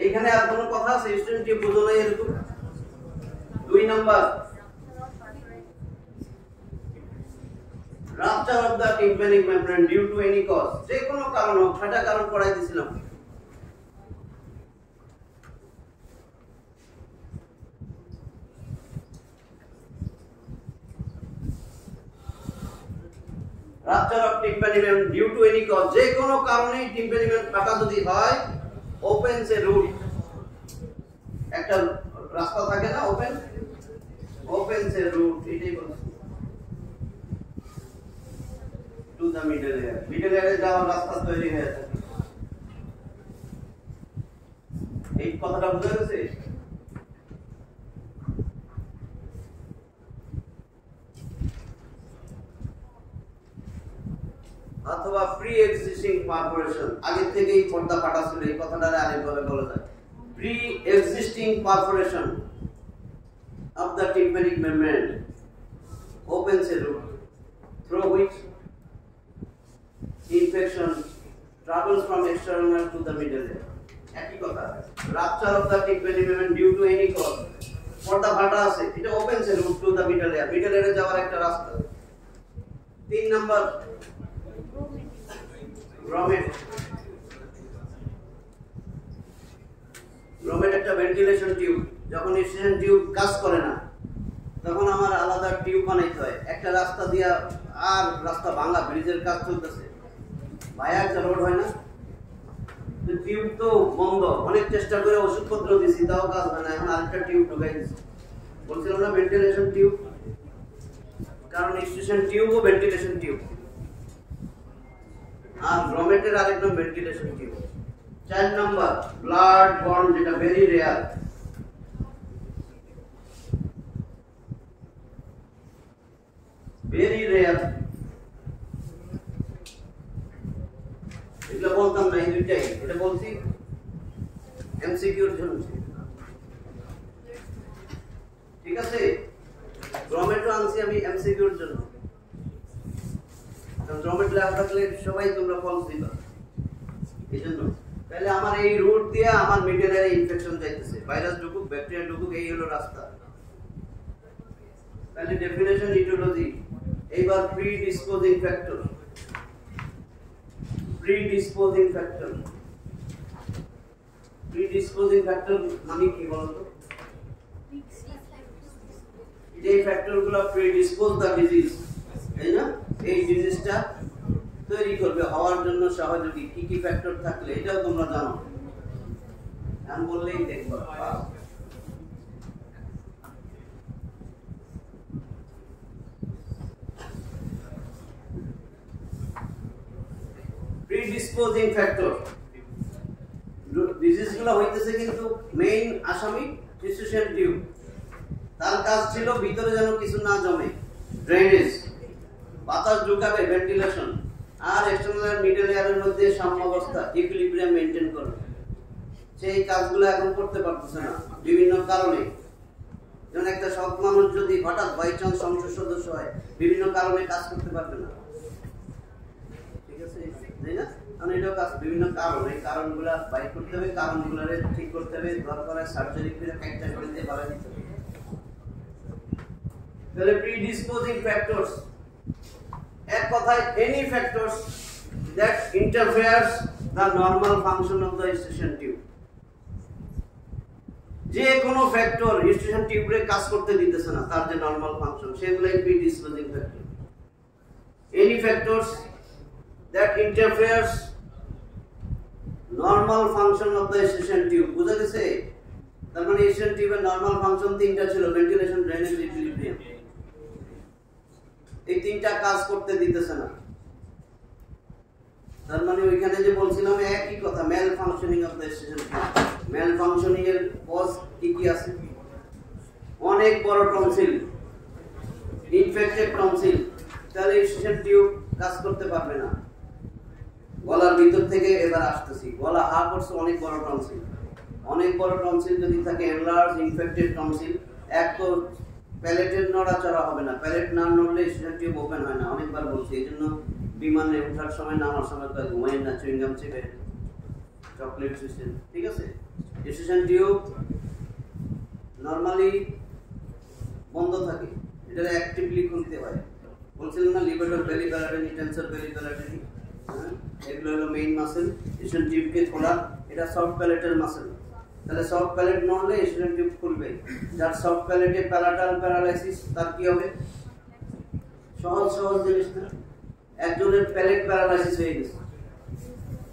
এখানে আর কোনো কথা আছে? ইস্টেশন টিউব বুঝো না এরকম? 2 নম্বর rupture of the tympanic membrane due to any cause, যে কোনো কারণ হোক, সেটা কারণ পড়াই দিয়েছিলাম। rupture of tympanic membrane due to any cause, যে কোনো কারণে tympanic membrane ফাটা যদি হয়, opens a route, একটা রাস্তা থাকে না, opens a route, এটাই বলছি, to the middle ear, middle ear যাওয়ার রাস্তা তৈরি হয়ে থাকে। এই কথাটা বুঝা গেছে? অথবা প্রি এক্সিস্টিং পারফোরেশন, আগে থেকেই পর্দা ফাটা ছিল, এই কথাটা আরেকভাবে বলা যায়, pre existing perforation of the tympanic membrane opens a route through which infection travels from external to the middle ear. একই কথা, rupture of the tympanic membrane due to any cause, পর্দা ফাটা আছে, এটা opens a route to the middle ear, middle ear এ যাওয়ার একটা রাস্তা। 3 number গ্রমেট, গ্রমেট একটা ভেন্টিলেশন টিউব, যখন ইস্টেশন টিউব কাজ করে না তখন আমার আলাদা টিউব বানাইতে হয়, একটা রাস্তা দিয়া, আর রাস্তা ভাঙা, ব্রিজের কাজ চলতেছে, ভায়া একটা রোড হয় না, টিউব তো বন্ধ, অনেক চেষ্টা করে ওষুধপত্র দিছি তাও কাজ হয় না, এখন আরেকটা টিউব ঢুকাই দিচ্ছি, বলছিলাম না ভেন্টিলেশন টিউব, কারণ স্টেশন টিউব ও ভেন্টিলেশন টিউব, আর গ্রমেটের আরেক নাম ventilation tube. 4 number blood bond, যেটা ভেরি রেয়ার, ভেরি রেয়ার, এগুলো বলতাম না, এই দুইটাই, এটা বলছি এমসিকিউর জন্য, ঠিক আছে? গ্রমেটও আনছি আমি এমসিকিউর জন্য, গ্রমেট ল্যাব থাকলে সবাই তোমরা ফলস দিবা, এই জন্য। তাহলে আমার এই রুট দিয়ে আমার মিডল এয়ারে ইনফেকশন যাইতেছে, ভাইরাস ঢুকুক, ব্যাকটেরিয়া ঢুকুক, এই হলো রাস্তা। তাহলে ডেফিনেশন, ইটিওলজি, এইবার predisposing factor, predisposing factor, predisposing factor মানে কি বলতো? যে ফ্যাক্টরগুলো প্রিডিসপোজ দা ডিজিজ, তাই না? এই ডিজিজটা তৈরি করবে, হওয়ার জন্য সহযোগী কি কি ফ্যাক্টর থাকলে, এটাও তোমরা জানো, আমি বললেই দেখবা। প্রিডিসপোজিং ফ্যাক্টর, ডিজিজগুলো হইতেছে কিন্তু মেইন আসামি ইস্টেশন টিউব, তার কাজ ছিল ভিতরে যেন কিছু না জমে, ড্রেনেজ, বাতাস ঢুকাবে, ভেন্টিলেশন, আর এক্সটার্নাল মিডল এয়ারের মধ্যে সাম্যাবস্থা, ইকুইলিব্রিয়াম মেইনটেইন করবে। সেই কাজগুলো এখন করতে পারতেছে না বিভিন্ন কারণে, যেমন একটা সৎ মানুষ যদি হঠাৎ বাই চান্স সংসদ সদস্য হয়, বিভিন্ন কারণে কাজ করতে পারবে না, ঠিক আছে, তাই না? কারণ এটাও কাজ, বিভিন্ন কারণ, এই কারণগুলা বাইর করতে হবে, কারণগুলারে ঠিক করতে হবে, দরকার সার্জারি করে একটা করে দিয়ে বাড়া দিতে হবে। তাহলে প্রিডিসপোজিং ফ্যাক্টরস, এক কথায় any factors that interferes the normal function of the eustachian tube. যে কোনো ফ্যাক্টর স্টেশন টিউবের কাজ করতে দিতেছে না, তার যে নরমাল ফাংশন, সেগুলাই predisposing factor. Any factors that interferes normal function of the eustachian tube. বুঝা গেছে? তার মানে স্টেশন টিউবের নরমাল ফাংশন তিনটা ছিল, ভেন্টিলেশন, ড্রেনেজ, ইকুইলিব্রিয়াম। এই তিনটা কাজ করতে দিতেছে না। তার মানে ওইখানে যে বলছিলাম একই কথা, malfunctioning of the eustachian tube. Malfunctioning এর কজ কি কি আছে? অনেক বড় টনসিল, ইনফেক্টেড টনসিল, তাহলে স্টেশন টিউব কাজ করতে পারবে না। গলার ভিতর থেকে এবার আসতেছি, গলা হা করছে, অনেক বড় টনসিল। অনেক বড় টনসিল যদি থাকে, এনলার্জ ইনফেক্টেড টনসিল, এক তো প্যালেটের নড়াচড়া হবে না, প্যালেট না নড়লে স্টেশন টিউব ওপেন হয় না। অনেকবার বলছি, এই জন্য বিমানে ওঠার সময়, নামার সময় ঘুমাই না, চুইংগাম চেপে, চকলেট সিস্টেম, ঠিক আছে? স্টেশন টিউব নরমালি বন্ধ থাকে, এটা অ্যাক্টিভলি খুলতে হয়। বলছিলাম না, লিভেটর বেলি প্যারাটানি, টেন্সর বেলি প্যারাটানি, এগুলো হলো মেইন মাসেল স্টেশন টিউবকে খোলা। এটা সফট প্যালেটের মাসেল। তাহলে সফট প্যালেট নড়লে স্টেশন টিউব খুলবে। যার সফট প্যালেটে প্যারাটাল প্যারালাইসিস, তার কি হবে? সহজ সহজ জিনিস না, একজনের প্যালেট প্যারালাইসিস হয়ে গেছে,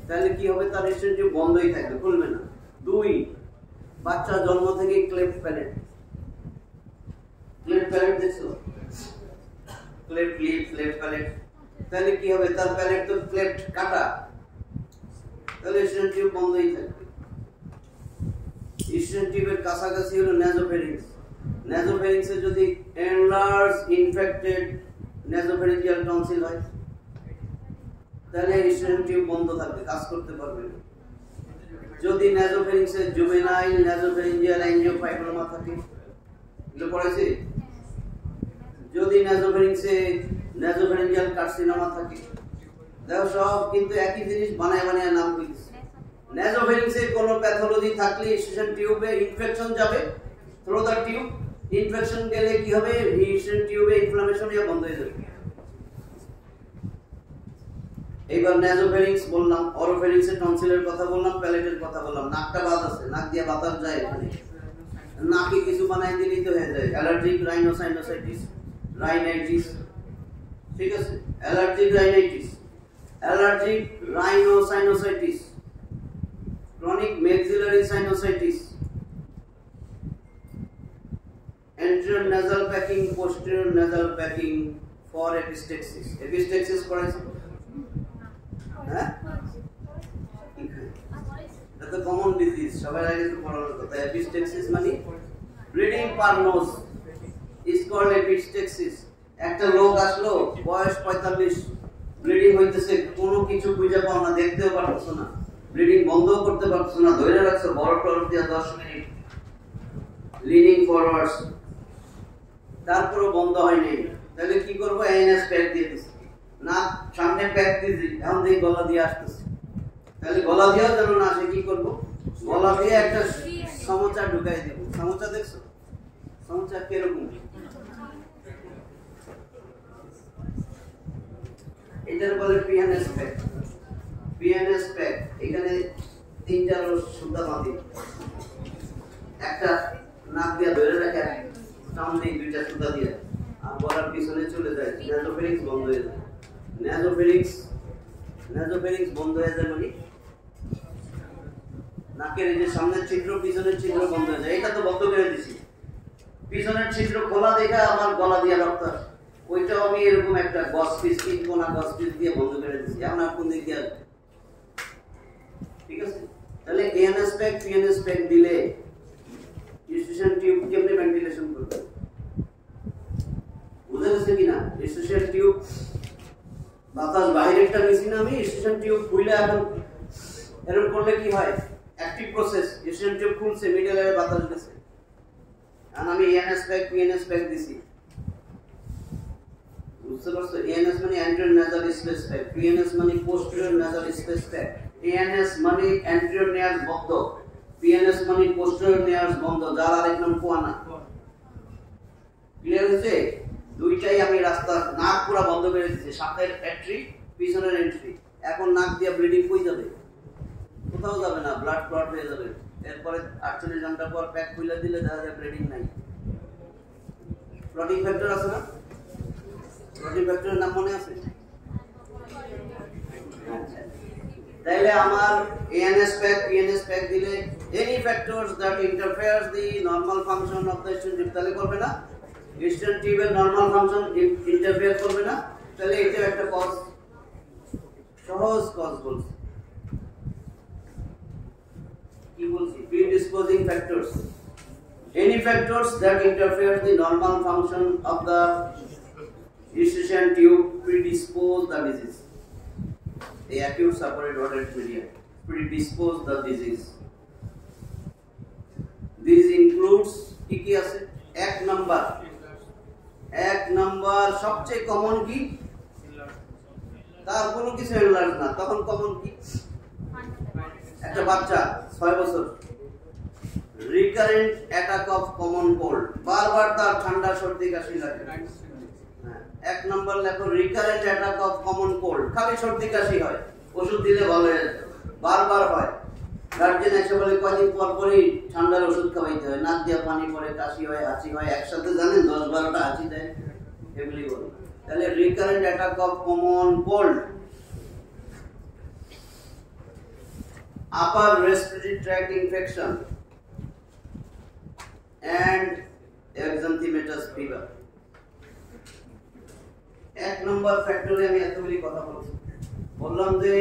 তাহলে কি হবে? তার স্টেশন টিউব বন্ধই থাকবে, খুলবে না। 2, বাচ্চা জন্ম থেকে ক্লেফট প্যালেট। ক্লেফট প্যালেট দেখছো? ক্লেফট লিপ, ক্লেফট প্যালেট, তাহলে কি হবে? তার প্যালেট তো ক্লেফট কাটা, তাহলে স্টেশন টিউব বন্ধই থাকবে। স্টেশন টিউবের কাছাকাছি হলো নেজোফেরিংস। নেজোফেরিংসে যদি এনলার্জ ইনফেক্টেড নেজোফেরিঞ্জিয়াল টনসিল হয়, তাহলে স্টেশন টিউব বন্ধ থাকবে, কাজ করতে পারবে না। যদি নেজোফেরিংসে জুভেনাইল নেজোফেরিঞ্জিয়াল অ্যাঞ্জিওফাইব্রোমা থাকে, এটা পড়েছি। যদি নেজোফেরিংসে নেজোফেরিঞ্জিয়াল কার্সিনোমা থাকে, দেখো সব কিন্তু একই জিনিস বানায় বানায় নাম দিয়েছে। নেজোফেরিংসে কোনো প্যাথোলজি থাকলে স্টেশন টিউবে ইনফেকশন যাবে, থ্রু দ্য টিউব। ইনফেকশন গেলে কি হবে? স্টেশন টিউবে ইনফ্লামেশন হয়ে বন্ধ হয়ে যাবে। এইবার নেজোফেরিংস বললাম, অরোফেরিংসে টনসিলের কথা বললাম, প্যালেটের কথা বললাম। নাকটা বাদ আছে, নাক দিয়ে বাতাস যায়, এখানে নাকে কিছু বানাই দিলেই তো হয়ে যায়। অ্যালার্জিক রাইনোসাইনোসাইটিস, রাইনাইটিস, ঠিক আছে? Allergic rhinitis, allergic rhinosinusitis, chronic maxillary sinusitis, anterior nasal packing, posterior nasal packing for epistaxis. Epistaxis পড়াইছো? হ্যাঁ, এটা তো কমন ডিজিজ, সবাই আগে তো পড়ানোর কথা। এপিস্টেক্সিস মানে bleeding per nose is called epistaxis. একটা লোক আসলো, বয়স 45, ব্লিডিং হইতেছে, কোনো কিছু বুঝে পাও না, দেখতেও পারছো না, ব্লিডিং বন্ধও করতে পারছো না, ধরে রাখছো বড় টর দিয়ে 10 মিনিট, লিনিং ফরওয়ার্ডস, তারপরও বন্ধ হয়নি। তাহলে কি করবো? এএনএস প্যাক দিয়ে দিচ্ছি, না সামনে প্যাক দিয়েছি, এখন দিয়ে গলা দিয়ে আসতেছে, তাহলে গলা দিয়েও যেন না আসে, কি করবো? গলা দিয়ে একটা সমোচা ঢুকাই দেবো। সমোচা দেখছো? সমোচা কিরকম? এটার বলে পিএনএস প্যাক। পিএনএস প্যাক, এখানে 3টা সুতা বাঁধি, একটা নাক দিয়ে ধরে রাখে, সামনে 2টা সুতা দিয়ে, আর গলার পিছনে চলে যায়, নেজোফেরিংস বন্ধ হয়ে যায়। নেজোফেরিংস বন্ধ হয়ে যায় মানে নাকের এই যে সামনের ছিদ্র, পিছনের ছিদ্র বন্ধ হয়ে যায়। এটা তো বন্ধ করে দিছি, পিছনের ছিদ্র খোলা দেখে আমার গলা দিয়ে রক্ত আসে, ওইটাও আমি এরকম একটা গস পিস, 3 কোনা গস পিস দিয়ে বন্ধ করে দিচ্ছি। আপনার কোন দিক দিয়ে আসবে? ঠিক আছে? তাহলে এএনএস প্যাক, পিএনএস প্যাক দিলে স্টেশন টিউব কেমনে ভেন্টিলেশন করবে? বুঝা গেছে কিনা? স্টেশন টিউব বাতাস বাইরেরটা নিছি না আমি, স্টেশন টিউব খুলে এখন এরকম করলে কি হয়? অ্যাক্টিভ প্রসেস, স্টেশন টিউব খুলছে, মিডল এর বাতাস গেছে, আর আমি এএনএস প্যাক পিএনএস প্যাক দিছি, বুঝতে পারছো? এএনএস মানে anterior nasal space pack, PNS মানে posterior nasal space pack. ANS মানে অ্যান্টেরিয়র নেয়াস বন্ধ, পিএনএস মানে পোস্টেরিয়র নেয়াস বন্ধ, যার আরেক নাম কোয়ানা। ক্লিয়ার হয়েছে? দুইটাই আমি রাস্তা নাক পুরো বন্ধ করে দিয়েছি, সামনের এন্ট্রি পিছনের এন্ট্রি। এখন নাক দিয়ে ব্লিডিং কই যাবে? কোথাও যাবে না, ব্লাড ক্লট হয়ে যাবে। এরপরে 48 ঘন্টা পর প্যাক খুলে দিলে দেখা যায় ব্লিডিং নাই। ক্লটিং ফ্যাক্টর আছে না? ক্লটিং ফ্যাক্টরের নাম মনে আছে? তাইলে আমার এএনএস প্যাক পিএনএস প্যাক দিলে any factors that interferes the normal function of the Eustachian tube, তাহলে করবে না? স্টেন টিউবের নরমাল ফাংশন ইন্টারফেয়ার করবে না, তাহলে এটা একটা কজ, সহজ কজ বলছি। কি বলছি? predisposing factors, any factors that interfere the normal function of the eustachian tube predispose the disease. The acute suppurated watery media predispose the disease. This includes কি আছে? এক নাম্বার সবচেয়ে কমন কি? তার কোনো কিছু এলার্জ না, তখন কমন কি? একটা বাচ্চা 6 বছর recurrent attack of common cold, বারবার তার ঠান্ডা সর্দি কাশি লাগে। এক নম্বর লেখো recurrent attack of common cold, খালি সর্দি কাশি হয়, ওষুধ দিলে ভালো হয়ে যায়, বারবার হয়। গার্জেন এসে বলে কয়দিন পর পরই ঠান্ডার ওষুধ খাওয়াইতে হয়, নাক দিয়ে পানি পড়ে, কাশি হয়, হাঁচি হয়, একসাথে জানেন 10-12টা হাঁচি দেয়, এগুলি বলে। তাহলে recurrent attack of common cold, upper respiratory tract infection and exanthematous fever। এক নম্বর ফ্যাক্টরে আমি এতগুলি কথা বলছি, বললাম যে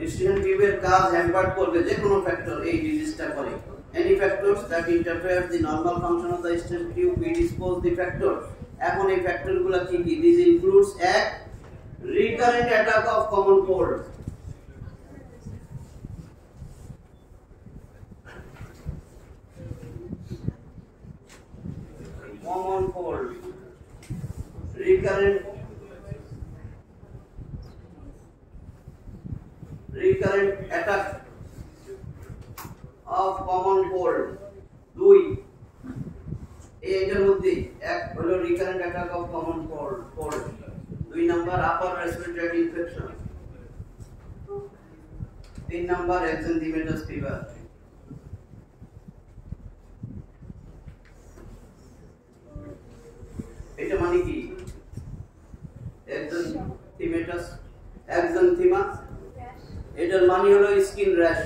ইউস্টেশন টিউবের কাজ হ্যাম্পার করবে যে কোনো ফ্যাক্টর এই ডিজিজটা করে। any factors that interfere the normal function of the eustachian tube predispose the factor। এখন এই ফ্যাক্টরগুলো কি কি? this includes এক recurrent attack of common cold, common cold, recurrent attack of common cold। দুই, এটার মধ্যে এক হলো recurrent attack of common cold। দুই নাম্বার upper respiratory infection, তিন নাম্বার exanthematous fever। এটা মানে কি? এক্সানথিমা, এটার মানে হলো স্কিন র্যাশ,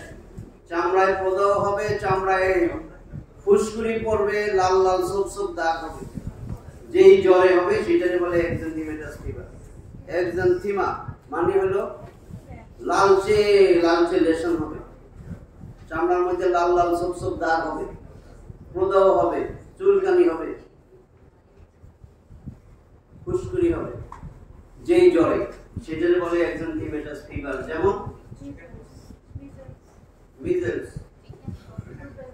চামড়ায় প্রদাহ হবে, চামড়ায় ফুসকুড়ি পড়বে, লাল লাল ছোপ দাগ হবে, যেই জ্বরে হবে সেটাকে বলে এক্সানথিমেটাস ফিভার। এক্সানথিমা মানে হলো লালচে লেশন হবে, চামড়ার মধ্যে লাল লাল ছোপ দাগ হবে, প্রদাহ হবে, চুলকানি হবে, ফুসকুড়ি হবে, যেই জ্বরে সেটাকে বলে এক্সানথিমেটাস ফিভার। যেমন মিজেলস,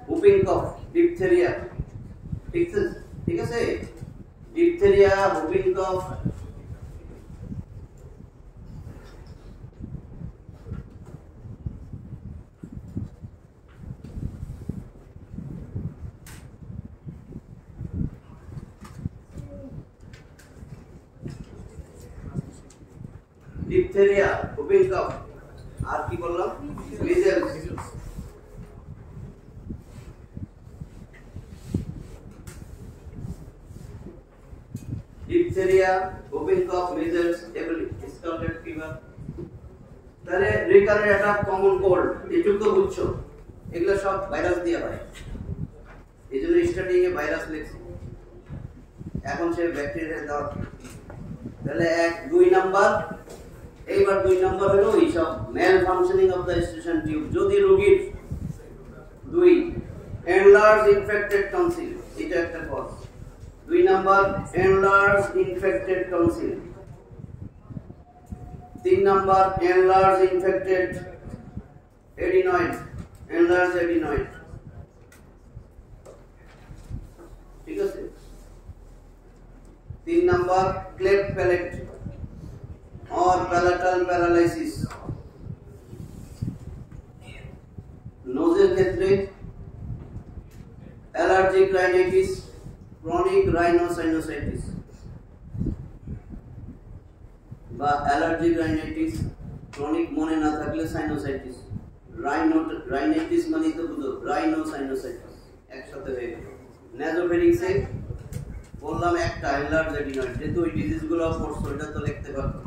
হুপিং কফ, ডিপথেরিয়া, ঠিক আছে? ডিপথেরিয়া, হুপিং কফ, ডিপথেরিয়া, হুপিং কফ, আর কি বললাম? মিজেলস। ডিপথেরিয়া, হুপিং কফ, মিজেলস, এগুলি স্কারলেট ফিভার। তাহলে রিকারেন্ট অ্যাটাক কমন কোল্ড, এটুকু বুঝছো? এগুলো সব ভাইরাস দিয়ে হয়, এইজন্য স্টার্টিং এ ভাইরাস লিখছি, এখন সে ব্যাকটেরিয়া দাও। তাহলে এক, দুই নাম্বার, এইবার দুই নাম্বার হলো এইসব malfunctioning of the Eustachian tube. যদি রোগীর দুই এনলার্জ ইনফেক্টেড টনসিল, এটা একটা কজ। দুই নাম্বার এনলার্জ ইনফেক্টেড টনসিল। তিন number enlarge infected adenoid, enlarge adenoid, ঠিক 3 number cleft palate or palatal paralysis নোজের ক্ষেত্রে অ্যালার্জিক রাইনাইটিস ক্রনিক রাইনোসাইনোসাইটিস বা অ্যালার্জিক রাইনাইটিস ক্রনিক মনে না থাকলে সাইনোসাইটিস রাইনাইটিস মানে তো বুঝো রাইনোসাইনোসাইটিস একসাথে হয়ে গেল নেজোফেরিংসে বললাম একটা অ্যালার্জেটিনয়েড যেহেতু ওই ডিজিজগুলো পড়ছো এটা তো লিখতে পারবো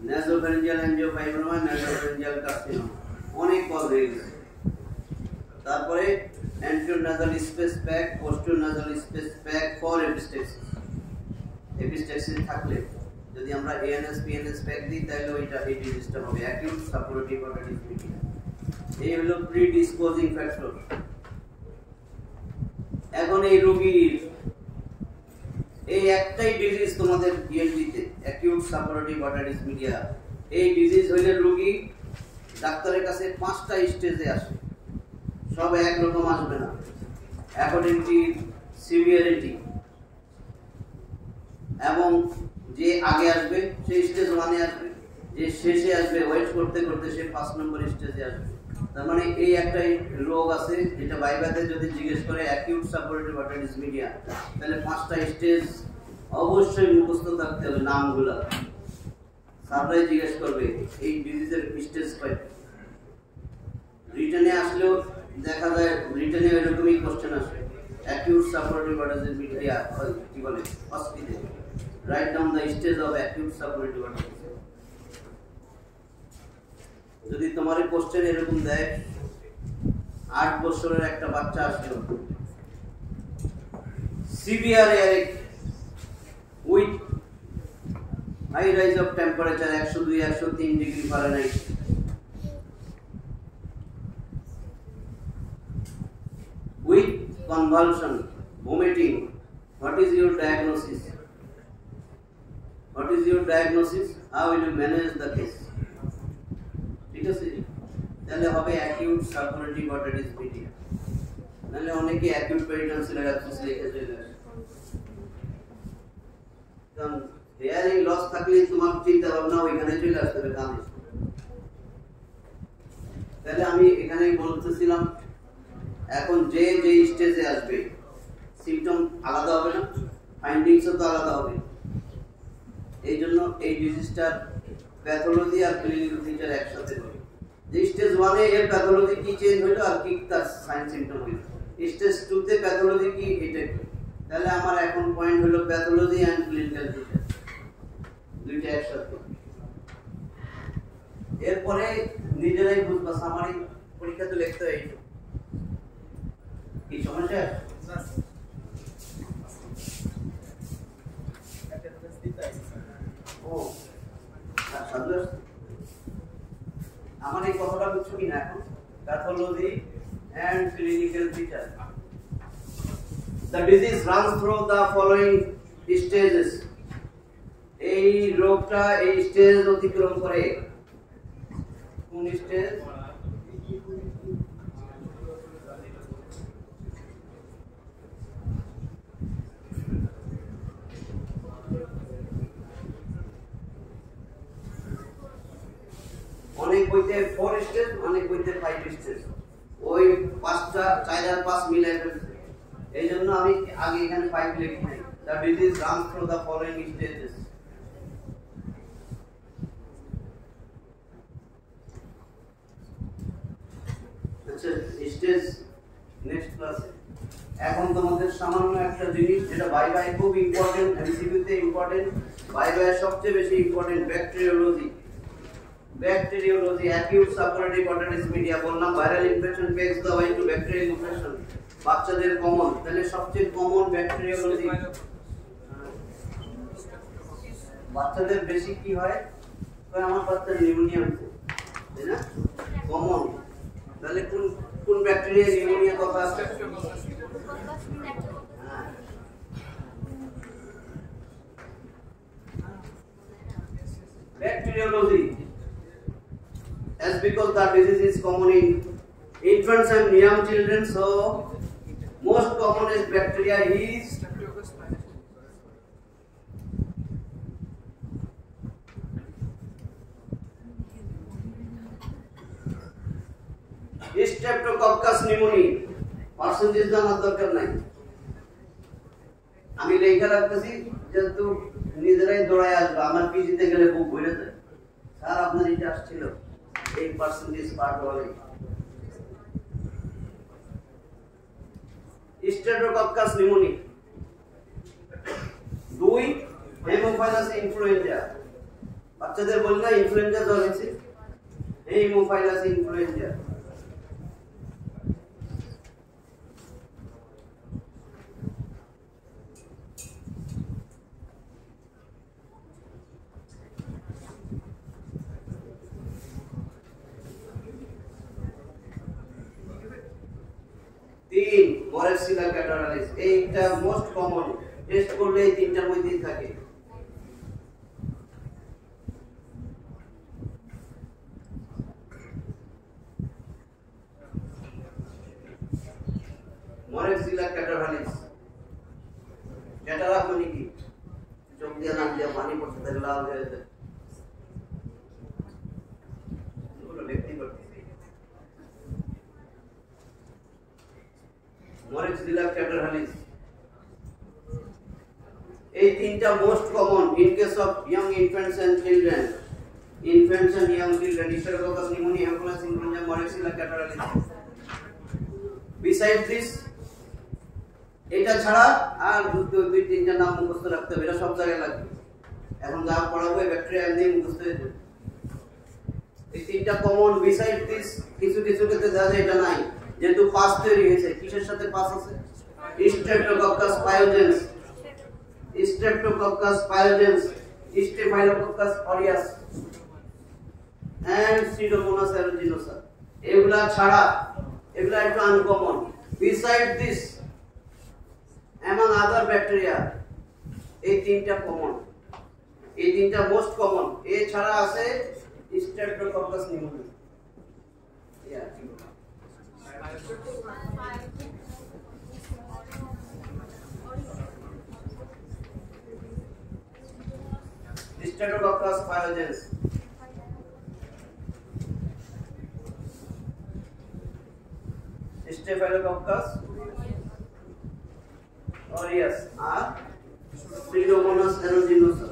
নেজোফেরিঞ্জিয়াল এনজিওফাইব্রোমা নেজোফেরিঞ্জিয়াল কার্সিনোমা অনেক কল হয়ে গেছে তারপরে anterior nasal space pack posterior nasal space pack for epistaxis থাকলে যদি আমরা ANS PNS pack দিই তাহলে ওইটা এই ডিজিজটা হবে acute suppurative otitis media এই হলো predisposing factor এখন এই রোগীর এই একটাই ডিজিজ তোমাদের ডিএনডিতে acute suppurative otitis media এই ডিজিজ হইলে রোগী ডাক্তারের কাছে 5টা স্টেজে আসে সব এক রকম আসবে না অ্যাকর্ডিং টু সিভিয়ারিটি এবং যে আগে আসবে সেই স্টেজ 1 এ আসবে যে শেষে আসবে ওয়েট করতে করতে সে 5 নম্বর স্টেজে আসবে তার মানে এই একটাই রোগ আছে যেটা বাইবাতে যদি জিজ্ঞেস করে অ্যাকিউট সাপোরেটিভ অটিটিস মিডিয়া তাহলে 5টা স্টেজ অবশ্যই মুখস্থ থাকতে হবে নামগুলো সাপ্লাই জিজ্ঞেস করবে এই ডিজিজের স্টেজ কয়টা রিটেনে আসলেও দেখা যায় রিটেনে এরকমই কোশ্চেন আসে অ্যাকিউট সাপোরেটিভ অটিটিস মিডিয়া কি বলে hospital write down the stage of acute suppurative otitis যদি তোমার কোশ্চেন এরকম দেয় 8 বছরের একটা বাচ্চা আসলো severe earache with high rise of temperature 102 103 degree Fahrenheit with convulsion, vomiting. What is your diagnosis? What is your diagnosis? How will you manage the case? ঠিক আছে তাহলে হবে acute suppurative otitis media নালে অনেকে acute peritonsillar abscess লিখে চলে আসে কারণ হেয়ারিং লস থাকলে তোমার চিন্তা ভাবনা ওইখানে চলে আসতে হবে কানে তাহলে আমি এখানেই বলতেছিলাম এখন যে যে স্টেজে আসবে সিম্পটম আলাদা হবে না ফাইন্ডিংসও তো আলাদা হবে এই জন্য এই ডিজিজটার প্যাথোলজি আর ক্লিনিক্যাল ফিচার একসাথে হবে যে স্টেজ 1 এ এর প্যাথোলজি কি চেঞ্জ হলো আর কি তার সাইন সিম্পটম হলো স্টেজ 2 তে প্যাথোলজি কি এটা তাহলে আমার এখন পয়েন্ট হলো প্যাথোলজি এন্ড ক্লিনিক্যাল ফিচার দুইটা একসাথে এরপরে নিজেরাই বুঝবা সামারি পরীক্ষা তো লিখতে হয় কি সমস্যা ও আচ্ছা আমার এই কথাটা বুঝছো কি না এখন pathology and clinical feature the disease runs through the following stages এই রোগটা এই স্টেজ অতিক্রম করে কোন স্টেজ অনেক বইতে 4 স্টেজ অনেক বইতে 5 স্টেজ ওই 5টা 4 আর 5 মিলাই ফেলছে এইজন্য আমি আগে এখানে 5 লিখি নাই the disease runs through the following stages আচ্ছা স্টেজ নেক্সট ক্লাসে এখন তোমাদের সামান্য একটা জিনিস যেটা বাই খুব ইম্পর্টেন্ট এমসিকিউ তে ইম্পর্টেন্ট বাই সবচেয়ে বেশি important bacteriology acute suppurative otitis media বললাম viral infection paves the way to bacterial infection বাচ্চাদের কমন তাহলে সবচেয়ে কমন ব্যাকটেরিওলজি বাচ্চাদের বেশি কি হয় তো আমার বাচ্চার নিউমোনিয়া হচ্ছে তাই না কমন তাহলে কোন কোন ব্যাকটেরিয়া নিউমোনিয়া কথা আছে bacteriology as because the disease is common in infants and young children so most commonest bacteria is streptococcus pneumoniae percentage জানার দরকার নাই, আমি লেখা রাখতেছি যেহেতু নিজেরাই দৌড়ায় আসবে। আমার পিজিতে গেলে বুক ভরে যায়, স্যার আপনার এটা আসছিল 8% পার্ট ওয়ানে। Streptococcus pneumoniae. 2 Haemophilus influenza. বাচ্চাদের বলি না ইনফ্লুয়েঞ্জা জ্বর হয়েছে, হেমোফাইলাস ইনফ্লুয়েঞ্জা। মরেক্সিলা ক্যাটারালিস, এইটা মোস্ট কমন, টেস্ট করলে এই তিনটার মধ্যেই থাকে। মরেক্সিলা ক্যাটারালিস, ক্যাটারাক মানে কি? চোখ দিয়ে নাক দিয়ে পানি পড়তে থাকে, লাল হয়ে যায়, এগুলো ব্যক্তি করতে। মরেক্সিলা ক্যাটারালিস, এই তিনটা most common in case of young infants and children. Infants and young children, Staphylococcus pneumoniae, Hemophilus influenza, Moraxilla catarrhalis. Besides this, এটা ছাড়া আর দুই তিনটা নাম মুখস্থ রাখতে হবে, এটা সব জায়গায় লাগবে। এখন যা পড়াবো ব্যাকটেরিয়া এমনি মুখস্থ হয়ে যাবে। এই তিনটা কমন। বিসাইড দিস কিছু কিছু ক্ষেত্রে দেখা যায় এটা নাই, যেহেতু পাস তৈরি হয়েছে। কিসের সাথে পাস আছে? Streptococcus pyogenes, Streptococcus pyogenes, Staphylococcus aureus and Pseudomonas aeruginosa। এগুলা ছাড়া এগুলা একটু uncommon. Beside this among other bacteria, এই তিনটা কমন, এই তিনটা মোস্ট কমন। এ ছাড়া আছে Streptococcus pneumoniae। Staphylococcus pyogenes, Staphylococcus aureus আর Pseudomonas aeruginosa।